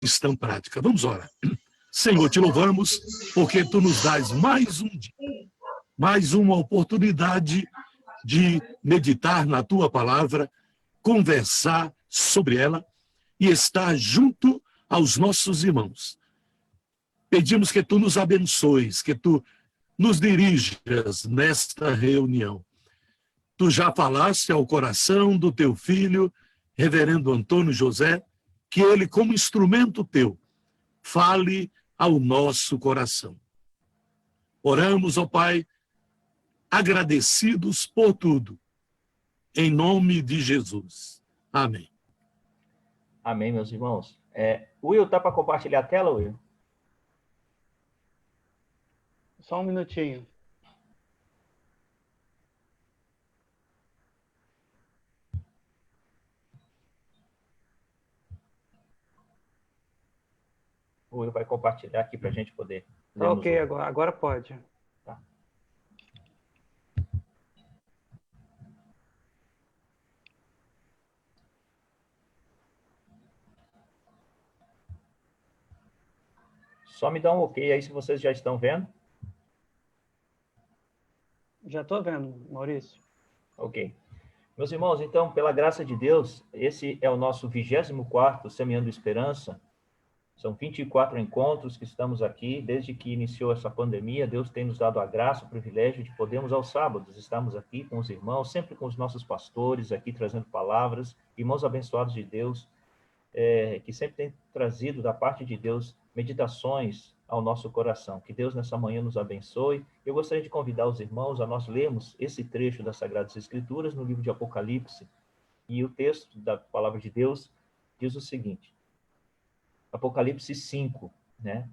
cristã prática. Vamos orar. Senhor, te louvamos porque tu nos dás mais um dia, mais uma oportunidade de meditar na tua palavra, conversar sobre ela e estar junto aos nossos irmãos. Pedimos que tu nos abençoes, que tu nos dirijas nesta reunião. Tu já falaste ao coração do teu filho, reverendo Antônio José, que ele, como instrumento teu, fale ao nosso coração. Oramos, ó Pai, agradecidos por tudo, em nome de Jesus. Amém. Amém, meus irmãos. Will, tá para compartilhar a tela, Will? Só um minutinho. O Will vai compartilhar aqui para a gente poder ler. Ok, agora pode. Tá. Só me dá um ok aí se vocês já estão vendo. Já estou vendo, Maurício. Ok. Meus irmãos, então, pela graça de Deus, esse é o nosso 24º Semeando Esperança. São 24 encontros que estamos aqui. Desde que iniciou essa pandemia, Deus tem nos dado a graça, o privilégio de podermos aos sábados estarmos aqui com os irmãos, sempre com os nossos pastores aqui trazendo palavras, irmãos abençoados de Deus, que sempre tem trazido da parte de Deus meditações ao nosso coração. Que Deus nessa manhã nos abençoe. Eu gostaria de convidar os irmãos a nós lermos esse trecho das Sagradas Escrituras no livro de Apocalipse. E o texto da Palavra de Deus diz o seguinte, Apocalipse 5, né?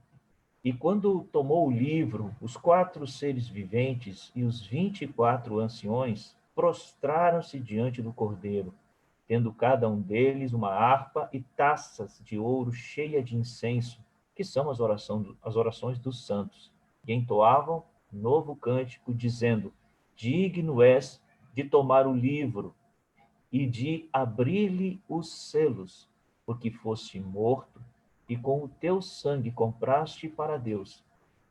E quando tomou o livro, os 4 seres viventes e os 24 anciões prostraram-se diante do Cordeiro, tendo cada um deles uma harpa e taças de ouro cheia de incenso, que são as orações dos santos, e entoavam novo cântico, dizendo, digno és de tomar o livro e de abrir-lhe os selos, porque foste morto, e com o teu sangue compraste para Deus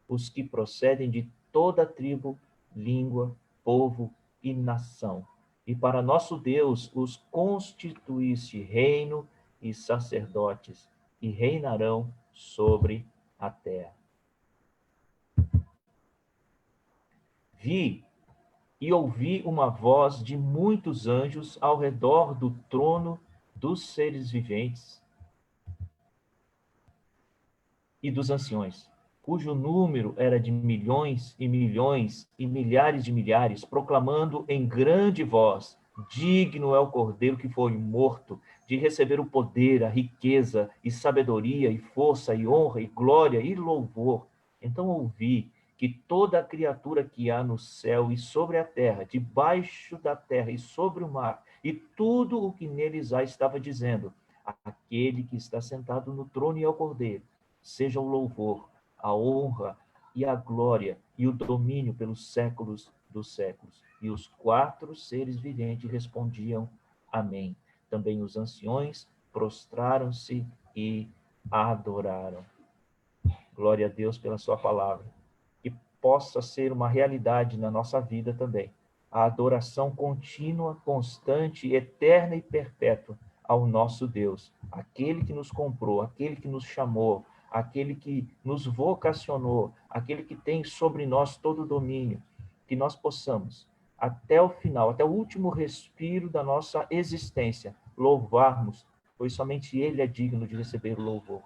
os que procedem de toda tribo, língua, povo e nação. E para nosso Deus os constituíste reino e sacerdotes, e reinarão sobre a terra. Vi e ouvi uma voz de muitos anjos ao redor do trono dos seres viventes e dos anciões, cujo número era de milhões e milhões e milhares de milhares, proclamando em grande voz, digno é o Cordeiro que foi morto, de receber o poder, a riqueza e sabedoria e força e honra e glória e louvor. Então ouvi que toda a criatura que há no céu e sobre a terra, debaixo da terra e sobre o mar, e tudo o que neles há, estava dizendo, aquele que está sentado no trono e ao Cordeiro, seja o louvor, a honra e a glória e o domínio pelos séculos dos séculos. E os 4 seres viventes respondiam, amém. Também os anciões prostraram-se e adoraram. Glória a Deus pela sua palavra. Que possa ser uma realidade na nossa vida também. A adoração contínua, constante, eterna e perpétua ao nosso Deus. Aquele que nos comprou, aquele que nos chamou, aquele que nos vocacionou, aquele que tem sobre nós todo o domínio, que nós possamos, até o final, até o último respiro da nossa existência, louvarmos, pois somente Ele é digno de receber o louvor.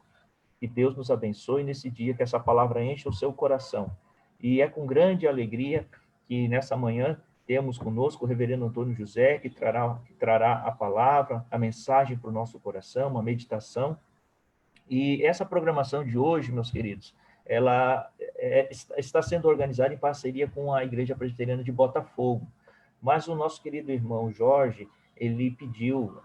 Que Deus nos abençoe nesse dia, que essa palavra encha o seu coração. E é com grande alegria que nessa manhã temos conosco o reverendo Antônio José, que trará a palavra, a mensagem para o nosso coração, uma meditação. E essa programação de hoje, meus queridos, ela está sendo organizada em parceria com a Igreja Presbiteriana de Botafogo. Mas o nosso querido irmão Jorge, ele pediu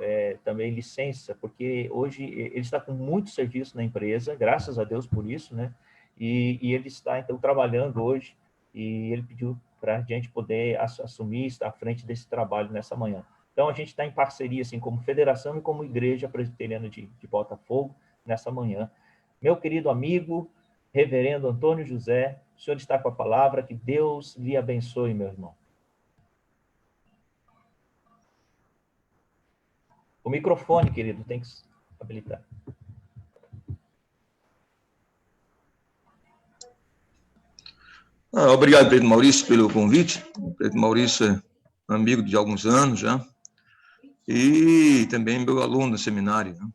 também licença, porque hoje ele está com muito serviço na empresa, graças a Deus por isso, né? E ele está, então, trabalhando hoje, e ele pediu para a gente poder assumir, estar à frente desse trabalho nessa manhã. Então, a gente está em parceria, assim, como federação e como Igreja Presbiteriana de Botafogo, nessa manhã. Meu querido amigo, reverendo Antônio José, o senhor está com a palavra, que Deus lhe abençoe, meu irmão. O microfone, querido, tem que habilitar. Obrigado, Preto Maurício, pelo convite. O Preto Maurício é amigo de alguns anos já, e também meu aluno no seminário. Né?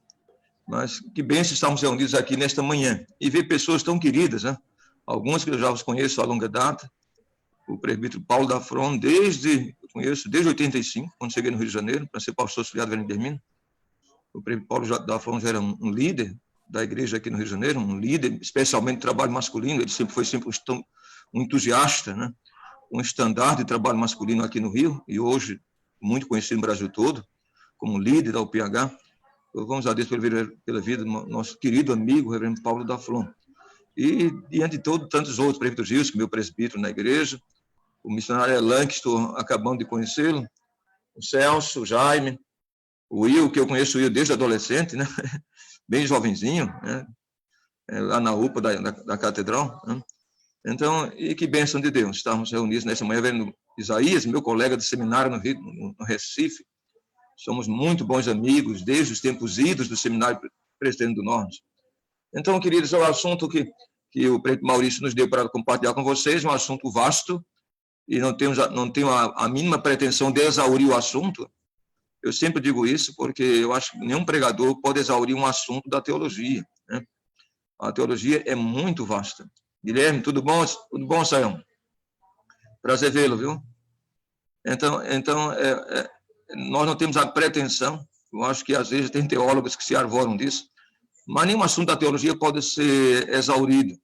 Mas que bênção estarmos reunidos aqui nesta manhã e ver pessoas tão queridas, né? Algumas que eu já os conheço há longa data. O presbítero Paulo Dafron, conheço desde 85, quando cheguei no Rio de Janeiro, para ser pastor auxiliar do Vermelho Hermínio. O presbítero Paulo Dafron já era um líder da igreja aqui no Rio de Janeiro, um líder, especialmente do trabalho masculino. Ele sempre foi um entusiasta, né? Um estandarte de trabalho masculino aqui no Rio, e hoje muito conhecido no Brasil todo, como líder da UPH. Louvamos a Deus pela vida do nosso querido amigo, o reverendo Paulo Dafron. E diante de tantos outros, o presbítero Gilson, meu presbítero na igreja, o missionário Elan, que estou acabando de conhecê-lo, o Celso, o Jaime, o Will, que eu conheço o Will desde adolescente, né? Bem jovenzinho, né? Lá na UPA da Catedral, né? Então, e que bênção de Deus, estamos reunidos nessa manhã, vendo Isaías, meu colega de seminário no Recife. Somos muito bons amigos, desde os tempos idos do Seminário Presbiteriano do Norte. Então, queridos, é o assunto que o Preto Maurício nos deu para compartilhar com vocês, um assunto vasto, e não tenho a mínima pretensão de exaurir o assunto. Eu sempre digo isso, porque eu acho que nenhum pregador pode exaurir um assunto da teologia, né? A teologia é muito vasta. Guilherme, tudo bom? Tudo bom, Sayão? Prazer vê-lo, viu? Então nós não temos a pretensão, eu acho que às vezes tem teólogos que se arvoram disso, mas nenhum assunto da teologia pode ser exaurido,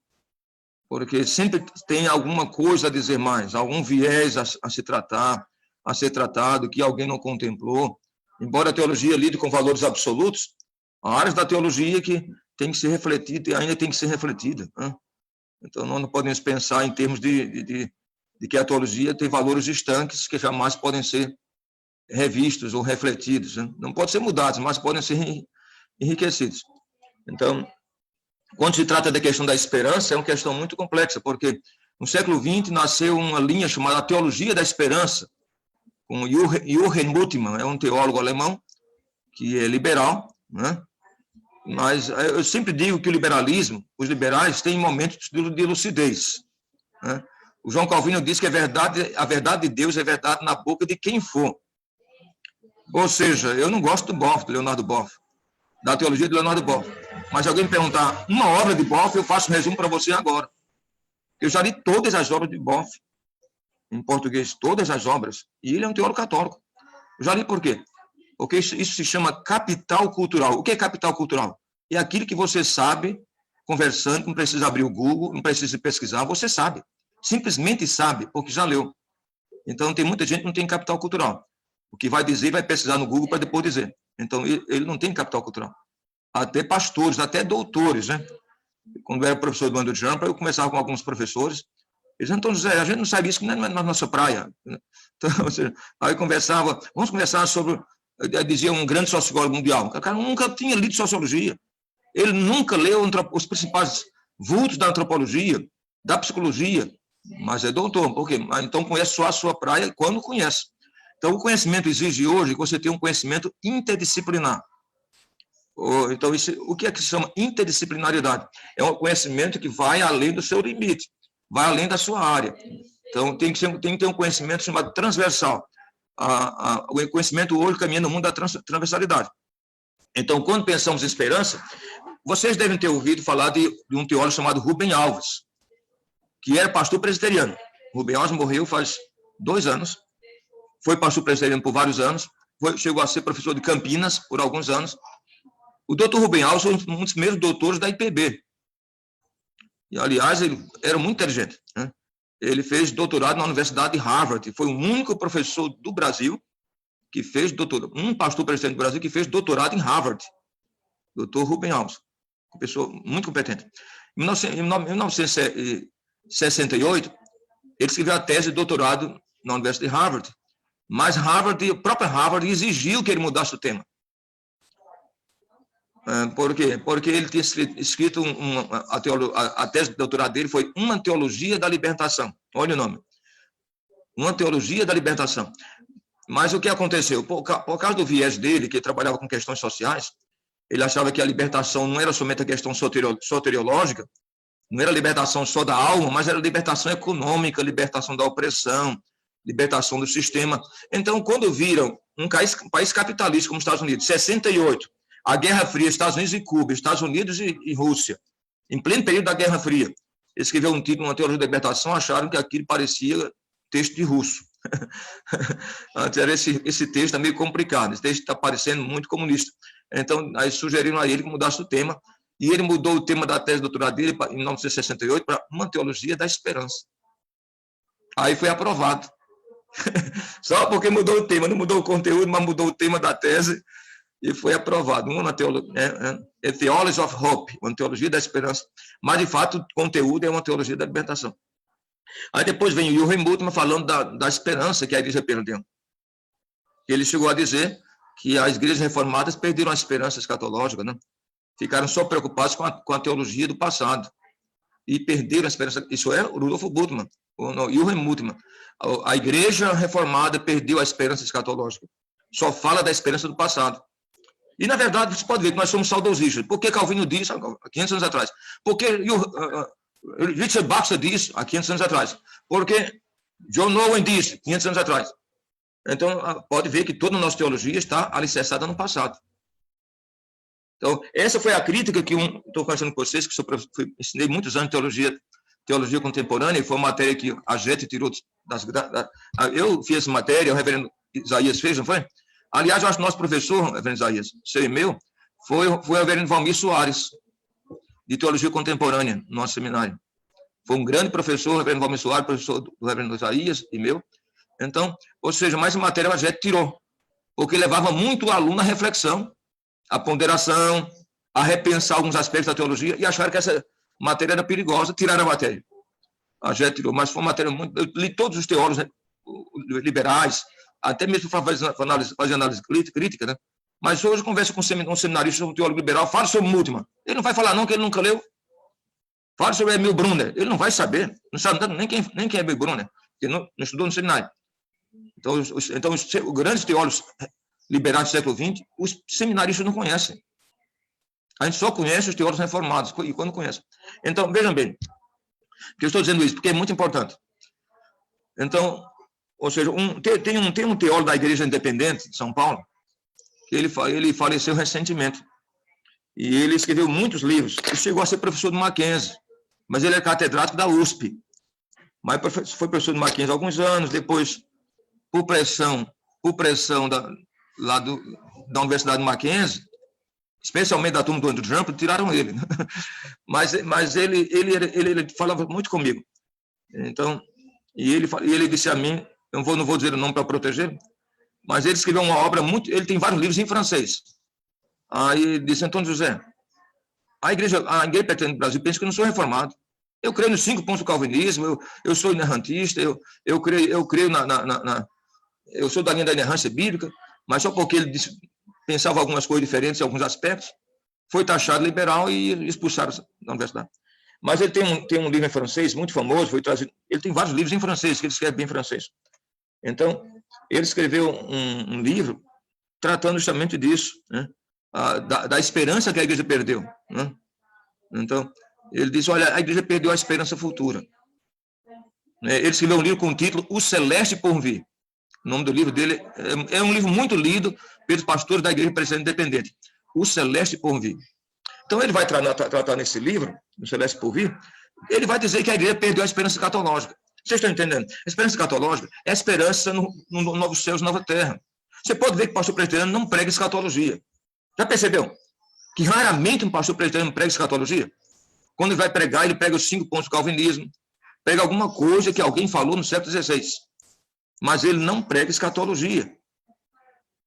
porque sempre tem alguma coisa a dizer mais, algum viés a ser tratado, que alguém não contemplou. Embora a teologia lide com valores absolutos, há áreas da teologia que tem que ser refletida e ainda tem que ser refletida, né? Então, nós não podemos pensar em termos de que a teologia tem valores estanques que jamais podem ser revistos ou refletidos, né? Não podem ser mudados, mas podem ser enriquecidos. Então, quando se trata da questão da esperança, é uma questão muito complexa, porque no século XX nasceu uma linha chamada Teologia da Esperança, com Jürgen Moltmann, é um teólogo alemão que é liberal, né? Mas eu sempre digo que os liberais têm momentos de lucidez, né? O João Calvino diz que a verdade de Deus é verdade na boca de quem for. Ou seja, eu não gosto do Leonardo Boff, da teologia de Leonardo Boff. Mas se alguém me perguntar uma obra de Boff, eu faço um resumo para você agora. Eu já li todas as obras de Boff, em português, todas as obras, e ele é um teólogo católico. Eu já li por quê? Porque isso se chama capital cultural. O que é capital cultural? É aquilo que você sabe, conversando, não precisa abrir o Google, não precisa pesquisar, você sabe. Simplesmente sabe, porque já leu. Então, tem muita gente que não tem capital cultural. O que vai dizer, vai pesquisar no Google para depois dizer. Então, ele não tem capital cultural. Até pastores, até doutores, né? Quando eu era professor do Ando de Jampa, eu conversava com alguns professores. Eles diziam, Antônio José, a gente não sabe isso, que não é na nossa praia. Então, aí conversava, vamos conversar sobre, dizia um grande sociólogo mundial. O cara nunca tinha lido sociologia. Ele nunca leu os principais vultos da antropologia, da psicologia, mas é doutor. Por quê? Então conhece só a sua praia quando conhece. Então o conhecimento exige hoje que você tenha um conhecimento interdisciplinar. Então, o que é que se chama interdisciplinaridade? É um conhecimento que vai além do seu limite, vai além da sua área. Então, tem que ter um conhecimento chamado transversal. O conhecimento hoje caminha no mundo da transversalidade. Então, quando pensamos em esperança, vocês devem ter ouvido falar de um teólogo chamado Rubem Alves, que era pastor presbiteriano. Rubem Alves morreu faz 2 anos, foi pastor presbiteriano por vários anos, chegou a ser professor de Campinas por alguns anos. O doutor Rubem Alves foi um dos primeiros doutores da IPB. E, aliás, ele era muito inteligente, né? Ele fez doutorado na Universidade de Harvard, foi o único professor do Brasil que fez doutorado, um pastor presbiteriano do Brasil que fez doutorado em Harvard, doutor Rubem Alves, uma pessoa muito competente. Em 1968, ele escreveu a tese de doutorado na Universidade de Harvard, mas a própria Harvard exigiu que ele mudasse o tema. Por quê? Porque ele tinha escrito a tese de doutorado dele foi Uma Teologia da Libertação. Olha o nome. Uma Teologia da Libertação. Mas o que aconteceu? Por causa do viés dele, que ele trabalhava com questões sociais, ele achava que a libertação não era somente a questão soteriológica, não era a libertação só da alma, mas era a libertação econômica, libertação da opressão, libertação do sistema. Então, quando viram um país capitalista como os Estados Unidos, 68, a Guerra Fria, Estados Unidos e Cuba, Estados Unidos e Rússia, em pleno período da Guerra Fria, escreveu um título, Uma Teologia da Libertação, acharam que aquilo parecia texto de russo. Antes era esse texto é meio complicado, esse texto está parecendo muito comunista. Então, aí sugeriram a ele que mudasse o tema, e ele mudou o tema da tese de doutorado dele, em 1968, para Uma Teologia da Esperança. Aí foi aprovado. Só porque mudou o tema, não mudou o conteúdo, mas mudou o tema da tese, e foi aprovado. Uma Theology of Hope, uma teologia da esperança. Mas, de fato, o conteúdo é uma teologia da libertação. Aí depois vem o Wilhelm Bultmann falando da esperança que a igreja perdeu. Ele chegou a dizer que as igrejas reformadas perderam a esperança escatológica, né? Ficaram só preocupados com a teologia do passado e perderam a esperança. Isso é o Rudolf Bultmann, o Wilhelm Bultmann. A igreja reformada perdeu a esperança escatológica. Só fala da esperança do passado. E, na verdade, você pode ver que nós somos saudosistas. Por que Calvino disse há 500 anos atrás? Por que Richard Baxter disse há 500 anos atrás? Por que John Owen disse 500 anos atrás? Então, pode ver que toda a nossa teologia está alicerçada no passado. Então, essa foi a crítica que estou conversando com vocês, que ensinei muitos anos de teologia contemporânea, e foi uma matéria que a gente tirou eu fiz essa matéria, o reverendo Isaías fez, não foi? Aliás, eu acho que nosso professor, reverendo Isaías, seu e meu, foi o reverendo Valmir Soares, de teologia contemporânea, no nosso seminário. Foi um grande professor, o reverendo Valmir Soares, professor do reverendo Isaías e meu. Então, ou seja, mais uma matéria a gente tirou, porque levava muito o aluno à reflexão, à ponderação, a repensar alguns aspectos da teologia, e acharam que essa matéria era perigosa, tiraram a matéria. A gente tirou, mas foi uma matéria muito... Eu li todos os teólogos, né, liberais, até mesmo para fazer análise crítica, né? Mas hoje eu converso com um seminarista, um teólogo liberal, fala sobre Bultmann. Ele não vai falar não, que ele nunca leu. Fala sobre Emil Brunner, ele não vai saber, não sabe nem quem é Emil Brunner, porque não estudou no seminário. Então, os grandes teólogos liberais do século XX, os seminaristas não conhecem. A gente só conhece os teólogos reformados, e quando conhece. Então, vejam bem, que eu estou dizendo isso, porque é muito importante. Então, ou seja, tem um teólogo da Igreja Independente de São Paulo, que ele faleceu recentemente, e ele escreveu muitos livros, e chegou a ser professor do Mackenzie, mas ele é catedrático da USP, mas foi professor do Mackenzie há alguns anos, depois, por pressão da Universidade do Mackenzie, especialmente da turma do Andrew Trump, tiraram ele. Mas ele falava muito comigo. Então, e ele disse a mim, eu não vou dizer o nome para proteger, mas ele escreveu uma obra muito... Ele tem vários livros em francês. Aí ele disse, Antônio José, a igreja pretende no Brasil pensa que eu não sou reformado. Eu creio nos 5 pontos do calvinismo, eu sou inerrantista, eu creio eu sou da linha da inerrância bíblica, mas só porque ele pensava algumas coisas diferentes em alguns aspectos, foi taxado liberal e expulsaram da universidade. Mas ele tem um livro em francês muito famoso, foi trazido, ele tem vários livros em francês, que ele escreve bem em francês. Então, ele escreveu um livro tratando justamente disso, né? Da esperança que a igreja perdeu. Né? Então, ele diz, olha, a igreja perdeu a esperança futura. Ele escreveu um livro com o título O Celeste por Vir. O nome do livro dele é um livro muito lido pelos pastores da Igreja Presbiteriana Independente. O Celeste por Vir. Então, ele vai tratar nesse livro, O Celeste por Vir, ele vai dizer que a igreja perdeu a esperança escatológica. Vocês estão entendendo? A esperança escatológica é a esperança no novo céus, nova terra. Você pode ver que o pastor presbiteriano não prega escatologia. Já percebeu? Que raramente um pastor presbiteriano prega escatologia. Quando ele vai pregar, ele prega os 5 pontos do calvinismo, prega alguma coisa que alguém falou no século XVI. Mas ele não prega escatologia.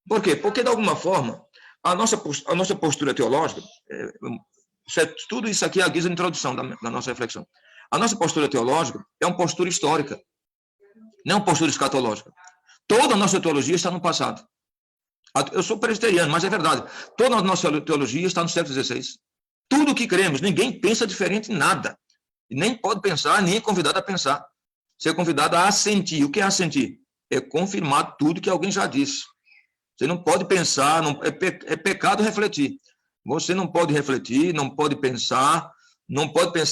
Por quê? Porque, de alguma forma, a nossa postura teológica, tudo isso aqui é a guisa de introdução da nossa reflexão. A nossa postura teológica é uma postura histórica, não é uma postura escatológica. Toda a nossa teologia está no passado. Eu sou presbiteriano, mas é verdade. Toda a nossa teologia está no século XVI. Tudo o que cremos, ninguém pensa diferente em nada. E nem pode pensar, nem é convidado a pensar. Você é convidado a assentir. O que é assentir? É confirmar tudo que alguém já disse. Você não pode pensar, é pecado refletir. Você não pode refletir, não pode pensar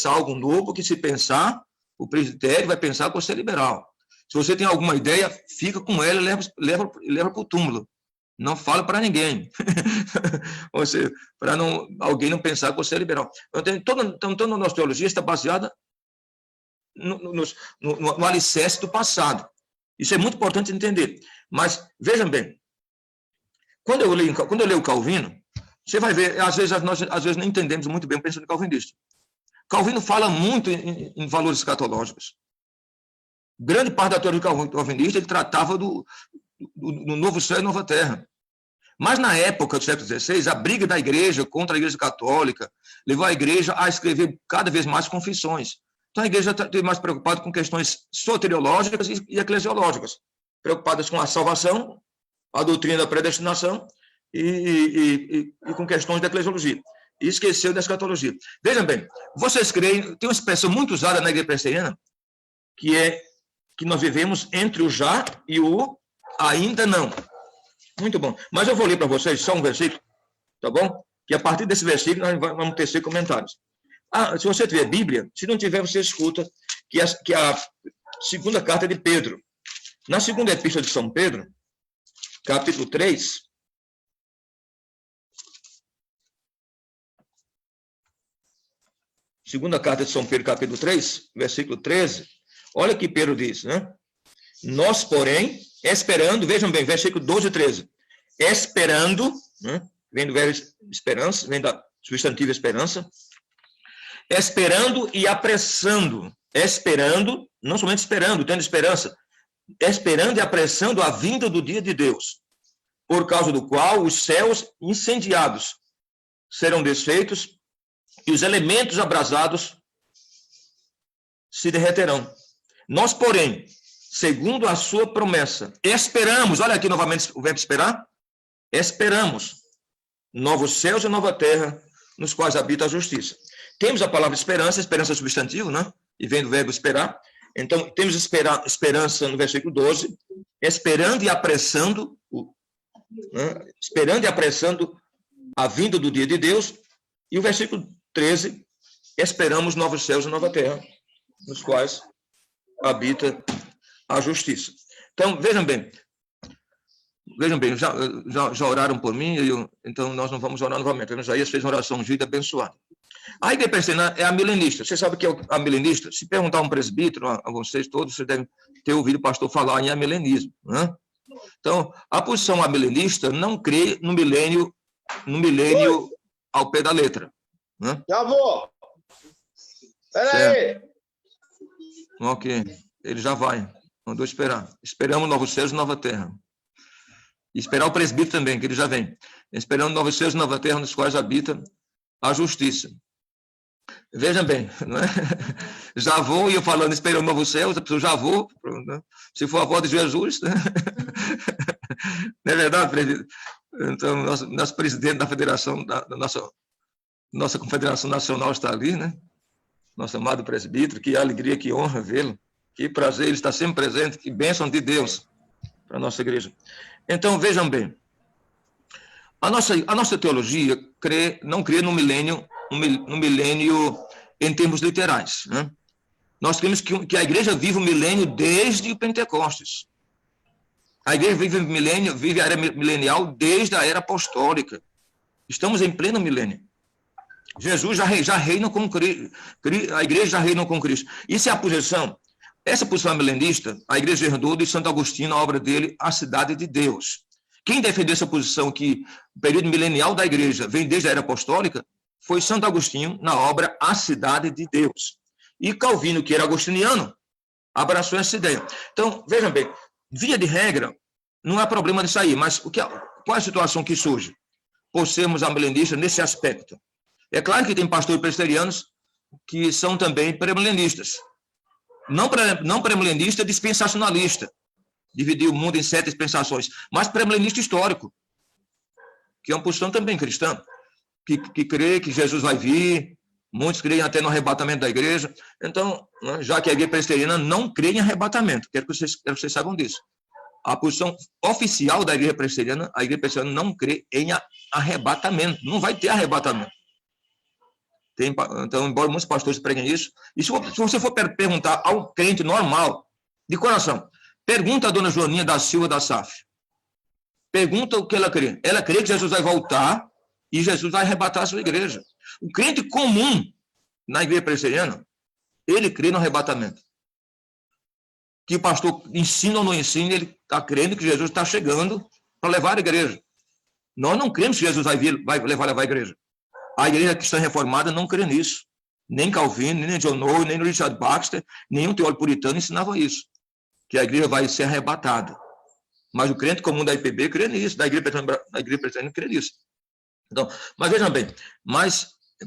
algo novo, que se pensar, o presbitério vai pensar que você é liberal. Se você tem alguma ideia, fica com ela e leva para o túmulo. Não fala para ninguém. Ou seja, para alguém não pensar que você é liberal. Então, toda a nossa teologia está baseada no alicerce do passado. Isso é muito importante entender. Mas, vejam bem, quando eu leio Calvino, você vai ver, às vezes não entendemos muito bem o pensamento calvinista. Calvino fala muito em valores escatológicos. Grande parte da teologia calvinista, ele tratava do novo céu e nova terra. Mas na época do século XVI, a briga da igreja contra a igreja católica levou a igreja a escrever cada vez mais confissões. Então a igreja esteve mais preocupada com questões soteriológicas e eclesiológicas, preocupadas com a salvação, a doutrina da predestinação e com questões da eclesiologia. E esqueceu da escatologia. Vejam bem, vocês creem, tem uma expressão muito usada na igreja presbiteriana, que é que nós vivemos entre o já e o ainda não. Muito bom. Mas eu vou ler para vocês só um versículo, tá bom? Que a partir desse versículo nós vamos tecer comentários. Se você tiver Bíblia, se não tiver, você escuta que a segunda carta de Pedro. Na segunda epístola de São Pedro, capítulo 3, segunda carta de São Pedro, capítulo 3, versículo 13, olha o que Pedro diz, né? Nós, porém, esperando, vejam bem, versículo 12 e 13, esperando, né? Vem do verbo esperança, vem da substantiva esperança, esperando e apressando, esperando, não somente esperando, tendo esperança, esperando e apressando a vinda do dia de Deus, por causa do qual os céus incendiados serão desfeitos e os elementos abrasados se derreterão. Nós, porém, segundo a sua promessa, esperamos, olha aqui novamente o verbo esperar, esperamos novos céus e nova terra, nos quais habita a justiça. Temos a palavra esperança, esperança substantivo, né? E vem do verbo esperar. Então, temos esperança no versículo 12, esperando e apressando, né? Esperando e apressando a vinda do dia de Deus. E o versículo 13, esperamos novos céus e nova terra, nos quais habita a justiça. Então, vejam bem, já oraram por mim, então nós não vamos orar novamente. O Isaías fez uma oração ungida e abençoada. A igreja presbiteriana é a milenista. Você sabe o que é a milenista? Se perguntar a um presbítero, a vocês todos, vocês devem ter ouvido o pastor falar em amilenismo, né? Então, a posição amilenista não crê no milênio ao pé da letra, né? Já vou. Espera aí. Ok, ele já vai. Mandou esperar. Esperamos novos céus e nova terra. E esperar o presbítero também, que ele já vem. Esperando novos céus e nova terra, nos quais habita a justiça. Vejam bem, não é? Já vou, e eu falando, esperando novos céus, a pessoa já vou, né? Se for a volta de Jesus, né? Não é verdade, presidente? Então, nosso presidente da federação, da nossa confederação nacional está ali, né? Nosso amado presbítero, que alegria, que honra vê-lo, que prazer, ele está sempre presente, que bênção de Deus para a nossa igreja. Então, vejam bem, a nossa teologia não crê no milênio em termos literais, né? Nós cremos que a igreja vive o milênio desde o Pentecostes. A igreja vive a era milenial desde a era apostólica. Estamos em pleno milênio. Jesus já reina com Cristo, a igreja já reina com Cristo. Isso é a posição. Essa posição milenista, a igreja herdou de Santo Agostinho, na obra dele, A Cidade de Deus. Quem defendeu essa posição, que o período milenial da igreja vem desde a era apostólica, foi Santo Agostinho, na obra A Cidade de Deus. E Calvino, que era agostiniano, abraçou essa ideia. Então, vejam bem, via de regra, não há problema disso aí, mas qual é a situação que surge? Por sermos amilenistas nesse aspecto. É claro que tem pastores presbiterianos que são também premilenistas. Não premilenista dispensacionalista, dividir o mundo em 7 dispensações, mas premilenista histórico. que é uma posição também cristã, que crê que Jesus vai vir, muitos creem até no arrebatamento da igreja. Então, né, já que a igreja presbiteriana não crê em arrebatamento, quero que vocês saibam disso. A posição oficial da igreja presbiteriana, a igreja presbiteriana não crê em arrebatamento, não vai ter arrebatamento. Então, embora muitos pastores preguem isso, e se você for perguntar a um crente normal, de coração, pergunta a dona Joaninha da Silva da SAF, pergunta o que ela crê. Ela crê que Jesus vai voltar e Jesus vai arrebatar a sua igreja. O crente comum na igreja presbiteriana, ele crê no arrebatamento. Que o pastor ensina ou não ensina, ele está crendo que Jesus está chegando para levar a igreja. Nós não cremos que Jesus vai levar a igreja. A igreja cristã reformada não crê nisso. Nem Calvino, nem John Owen, nem Richard Baxter, nenhum teólogo puritano ensinava isso. Que a igreja vai ser arrebatada. Mas o crente comum da IPB crê nisso, da igreja presbiteriana crê nisso. Então, mas vejam bem,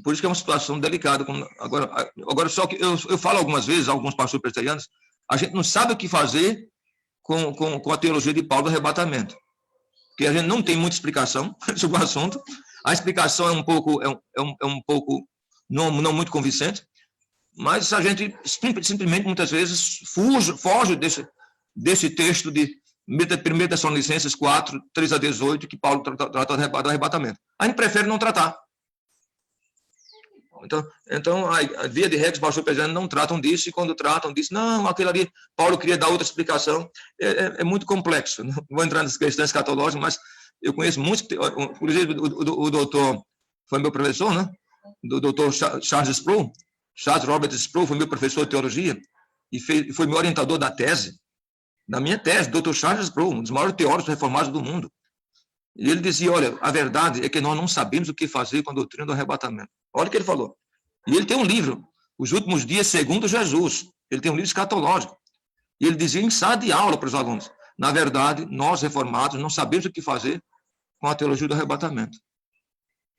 por isso que é uma situação delicada. Agora só que eu falo algumas vezes, alguns pastores presbiterianos, a gente não sabe o que fazer com a teologia de Paulo do arrebatamento. Porque a gente não tem muita explicação sobre o assunto. A explicação é um pouco não muito convincente, mas a gente simplesmente, muitas vezes, foge desse texto de 1 Tessalonicenses 4, 3 a 18, que Paulo trata do arrebatamento. A gente prefere não tratar. Então a via de regra, os pastores presbiterianos não tratam disso, e quando tratam, dizem, não, aquele ali, Paulo queria dar outra explicação. É muito complexo. Não vou entrar nas questões escatológicas, mas eu conheço muitos, inclusive o doutor, foi meu professor, né? Do doutor Charles Robert Sproul, foi meu professor de teologia, e foi meu orientador da tese, da minha tese, doutor Charles Sproul, um dos maiores teólogos reformados do mundo. E ele dizia, olha, a verdade é que nós não sabemos o que fazer com a doutrina do arrebatamento. Olha o que ele falou. E ele tem um livro, Os Últimos Dias Segundo Jesus. Ele tem um livro escatológico. E ele dizia em sala de aula para os alunos, na verdade, nós reformados não sabemos o que fazer com a teologia do arrebatamento.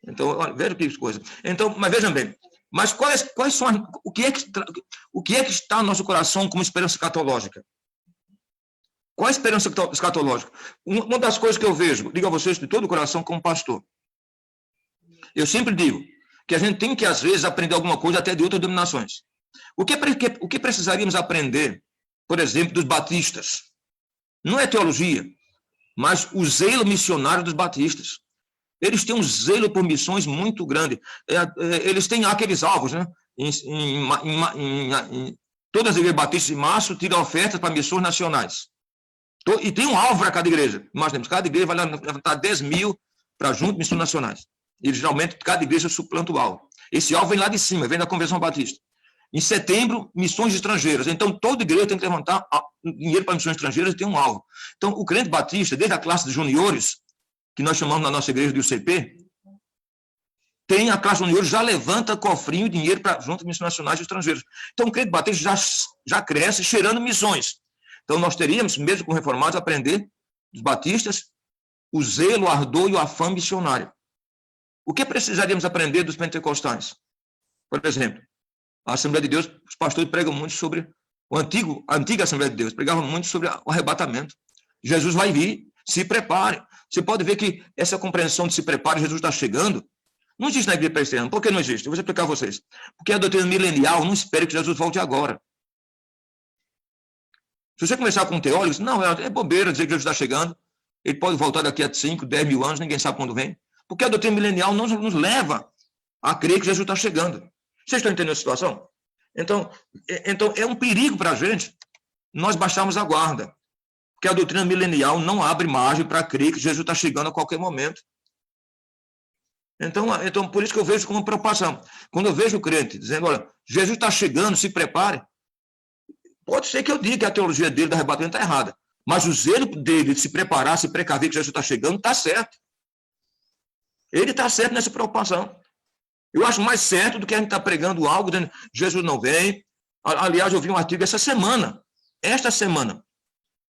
Então, olha, veja que coisa. Então, mas vejam bem, mas quais são o que é que está no nosso coração como esperança escatológica? Qual a esperança escatológica? Uma das coisas que eu vejo, digo a vocês de todo o coração como pastor, eu sempre digo que a gente tem que, às vezes, aprender alguma coisa até de outras denominações. O que precisaríamos aprender, por exemplo, dos batistas? Não é teologia, mas o zelo missionário dos batistas. Eles têm um zelo por missões muito grande. Eles têm aqueles alvos, né? Todas as igrejas batistas de março tiram ofertas para missões nacionais. E tem um alvo para cada igreja. Imaginemos, cada igreja vai levantar 10 mil para junto missões nacionais. E geralmente cada igreja suplanta o alvo. Esse alvo vem lá de cima, vem da Convenção Batista. Em setembro, missões estrangeiras. Então, toda igreja tem que levantar dinheiro para missões estrangeiras e tem um alvo. Então, o crente batista, desde a classe de juniores, que nós chamamos na nossa igreja de UCP, tem a classe de juniores, já levanta cofrinho, dinheiro para junto missões nacionais e estrangeiras. Então, o crente batista já cresce cheirando missões. Então, nós teríamos, mesmo com reformados, aprender dos batistas o zelo, o ardor e o afã missionário. O que precisaríamos aprender dos pentecostais? Por exemplo, a Assembleia de Deus, os pastores pregam muito sobre a antiga Assembleia de Deus, pregavam muito sobre o arrebatamento. Jesus vai vir, se prepare. Você pode ver que essa compreensão de se prepare, Jesus está chegando, não existe na igreja presbiteriana. Por que não existe? Eu vou explicar a vocês. Porque a doutrina milenial não espera que Jesus volte agora. Se você começar com um teólogo, não, é bobeira dizer que Jesus está chegando, ele pode voltar daqui a 5, 10 mil anos, ninguém sabe quando vem. Porque a doutrina milenial não nos leva a crer que Jesus está chegando. Vocês estão entendendo a situação? Então é um perigo para a gente nós baixarmos a guarda. Porque a doutrina milenial não abre margem para crer que Jesus está chegando a qualquer momento. Então, por isso que eu vejo como preocupação. Quando eu vejo o crente dizendo, olha, Jesus está chegando, se prepare, pode ser que eu diga que a teologia dele do arrebatamento está errada. Mas o zelo dele de se preparar, se precaver que Jesus está chegando, está certo. Ele está certo nessa preocupação. Eu acho mais certo do que a gente está pregando algo, dizendo Jesus não vem. Aliás, eu vi um artigo esta semana,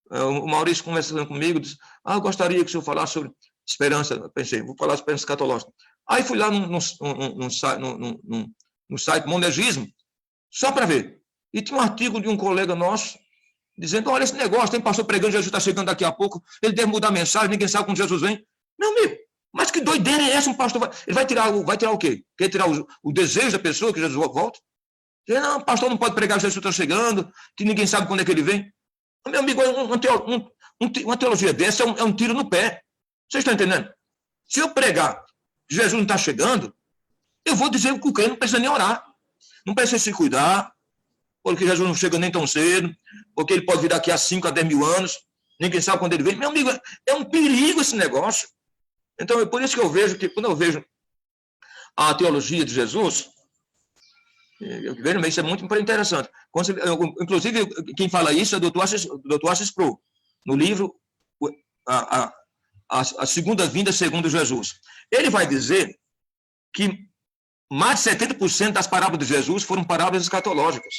o Maurício conversando comigo, disse, eu gostaria que o senhor falasse sobre esperança. Eu pensei, vou falar sobre esperança escatológica. Aí fui lá no site Monegismo, só para ver. E tinha um artigo de um colega nosso, dizendo, olha, esse negócio, tem pastor pregando, Jesus está chegando daqui a pouco, ele deve mudar a mensagem, ninguém sabe quando Jesus vem. Meu amigo, Mas que doideira é essa? Um pastor ele vai tirar o quê? Quer tirar o desejo da pessoa que Jesus volta? Não, o pastor não pode pregar que Jesus está chegando, que ninguém sabe quando é que ele vem. Meu amigo, uma teologia dessa é um tiro no pé. Vocês estão entendendo? Se eu pregar que Jesus não está chegando, eu vou dizer que o crente não precisa nem orar. Não precisa se cuidar, porque Jesus não chega nem tão cedo, porque ele pode vir daqui a 5 a 10 mil anos, ninguém sabe quando ele vem. Meu amigo, é um perigo esse negócio. Então, é por isso que eu vejo que, quando eu vejo a teologia de Jesus, eu vejo, isso é muito interessante. Inclusive, quem fala isso é o Dr. Assis Pro, no livro a Segunda Vinda segundo Jesus. Ele vai dizer que mais de 70% das parábolas de Jesus foram parábolas escatológicas.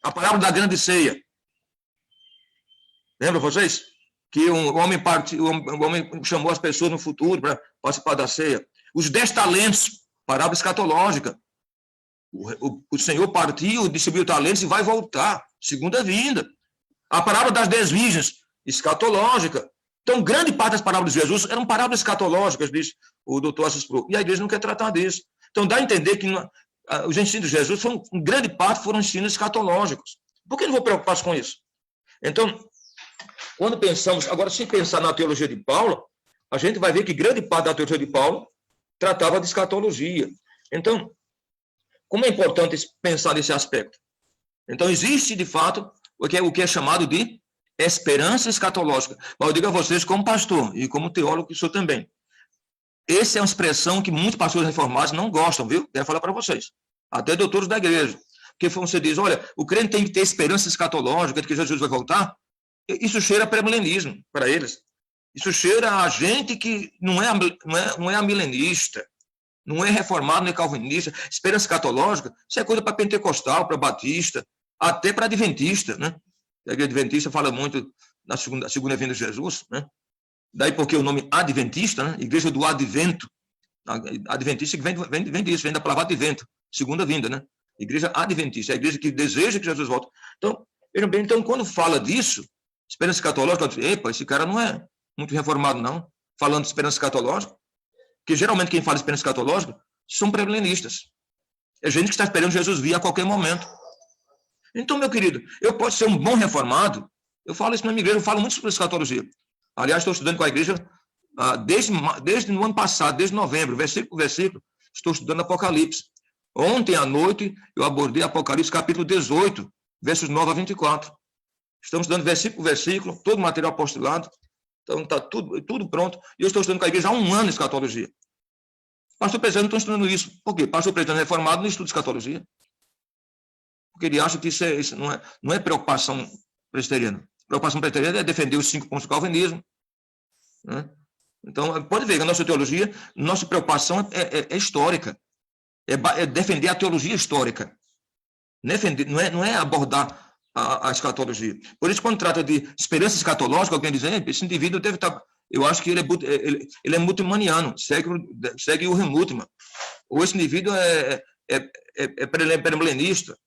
A parábola da grande ceia. Lembra vocês? Que o homem chamou as pessoas no futuro para participar da ceia. Os 10 talentos, parábola escatológica. O Senhor partiu, distribuiu talentos e vai voltar. Segunda vinda. A parábola das 10 virgens, escatológica. Então, grande parte das parábolas de Jesus eram parábolas escatológicas, diz o Dr. Assis Pro. E a igreja não quer tratar disso. Então, dá a entender que os ensinos de Jesus, em grande parte, foram ensinos escatológicos. Por que não vou preocupar com isso? Então, quando pensamos, agora, se pensar na teologia de Paulo, a gente vai ver que grande parte da teologia de Paulo tratava de escatologia. Então, como é importante pensar nesse aspecto? Então, existe, de fato, o que é chamado de esperança escatológica. Mas eu digo a vocês, como pastor e como teólogo que sou também, essa é uma expressão que muitos pastores reformados não gostam, viu? Quero falar para vocês. Até doutores da igreja. Porque você diz, olha, o crente tem que ter esperança escatológica de que Jesus vai voltar. Isso cheira a pré-milenismo para eles. Isso cheira a gente que não é milenista, não é reformado, não é calvinista. Esperança escatológica, isso é coisa para pentecostal, para batista, até para adventista, né? A igreja adventista fala muito na segunda vinda de Jesus, né? Daí porque o nome adventista, né? Igreja do advento, adventista que vem disso, vem da palavra advento, segunda vinda, né? Igreja adventista, é a igreja que deseja que Jesus volte. Então, vejam bem, então, quando fala disso, esperança escatológica, epa, esse cara não é muito reformado, não, falando de esperança escatológica, porque geralmente quem fala de esperança escatológica são pré-milenistas. É gente que está esperando Jesus vir a qualquer momento. Então, meu querido, eu posso ser um bom reformado, eu falo isso na minha igreja, eu falo muito sobre escatologia. Aliás, estou estudando com a igreja desde o ano passado, desde novembro, versículo por versículo, estou estudando Apocalipse. Ontem à noite, eu abordei Apocalipse capítulo 18, versos 9 a 24. Estamos estudando versículo por versículo, todo o material apostolado, então está tudo pronto. E eu estou estudando com a igreja há um ano escatologia. Pastor Presbiteriano, não estou estudando isso. Por quê? Pastor Presbiteriano reformado não estuda escatologia. Porque ele acha que isso não é preocupação presbiteriana. Preocupação presbiteriana é defender os 5 pontos do calvinismo. Né? Então, pode ver que a nossa teologia, nossa preocupação é histórica. É defender a teologia histórica. Não é abordar a escatologia. Por isso, quando trata de esperança escatológica, alguém diz, esse indivíduo deve estar... Eu acho que ele é mutimaniano, segue o Remutman. Ou esse indivíduo é pré-milenista.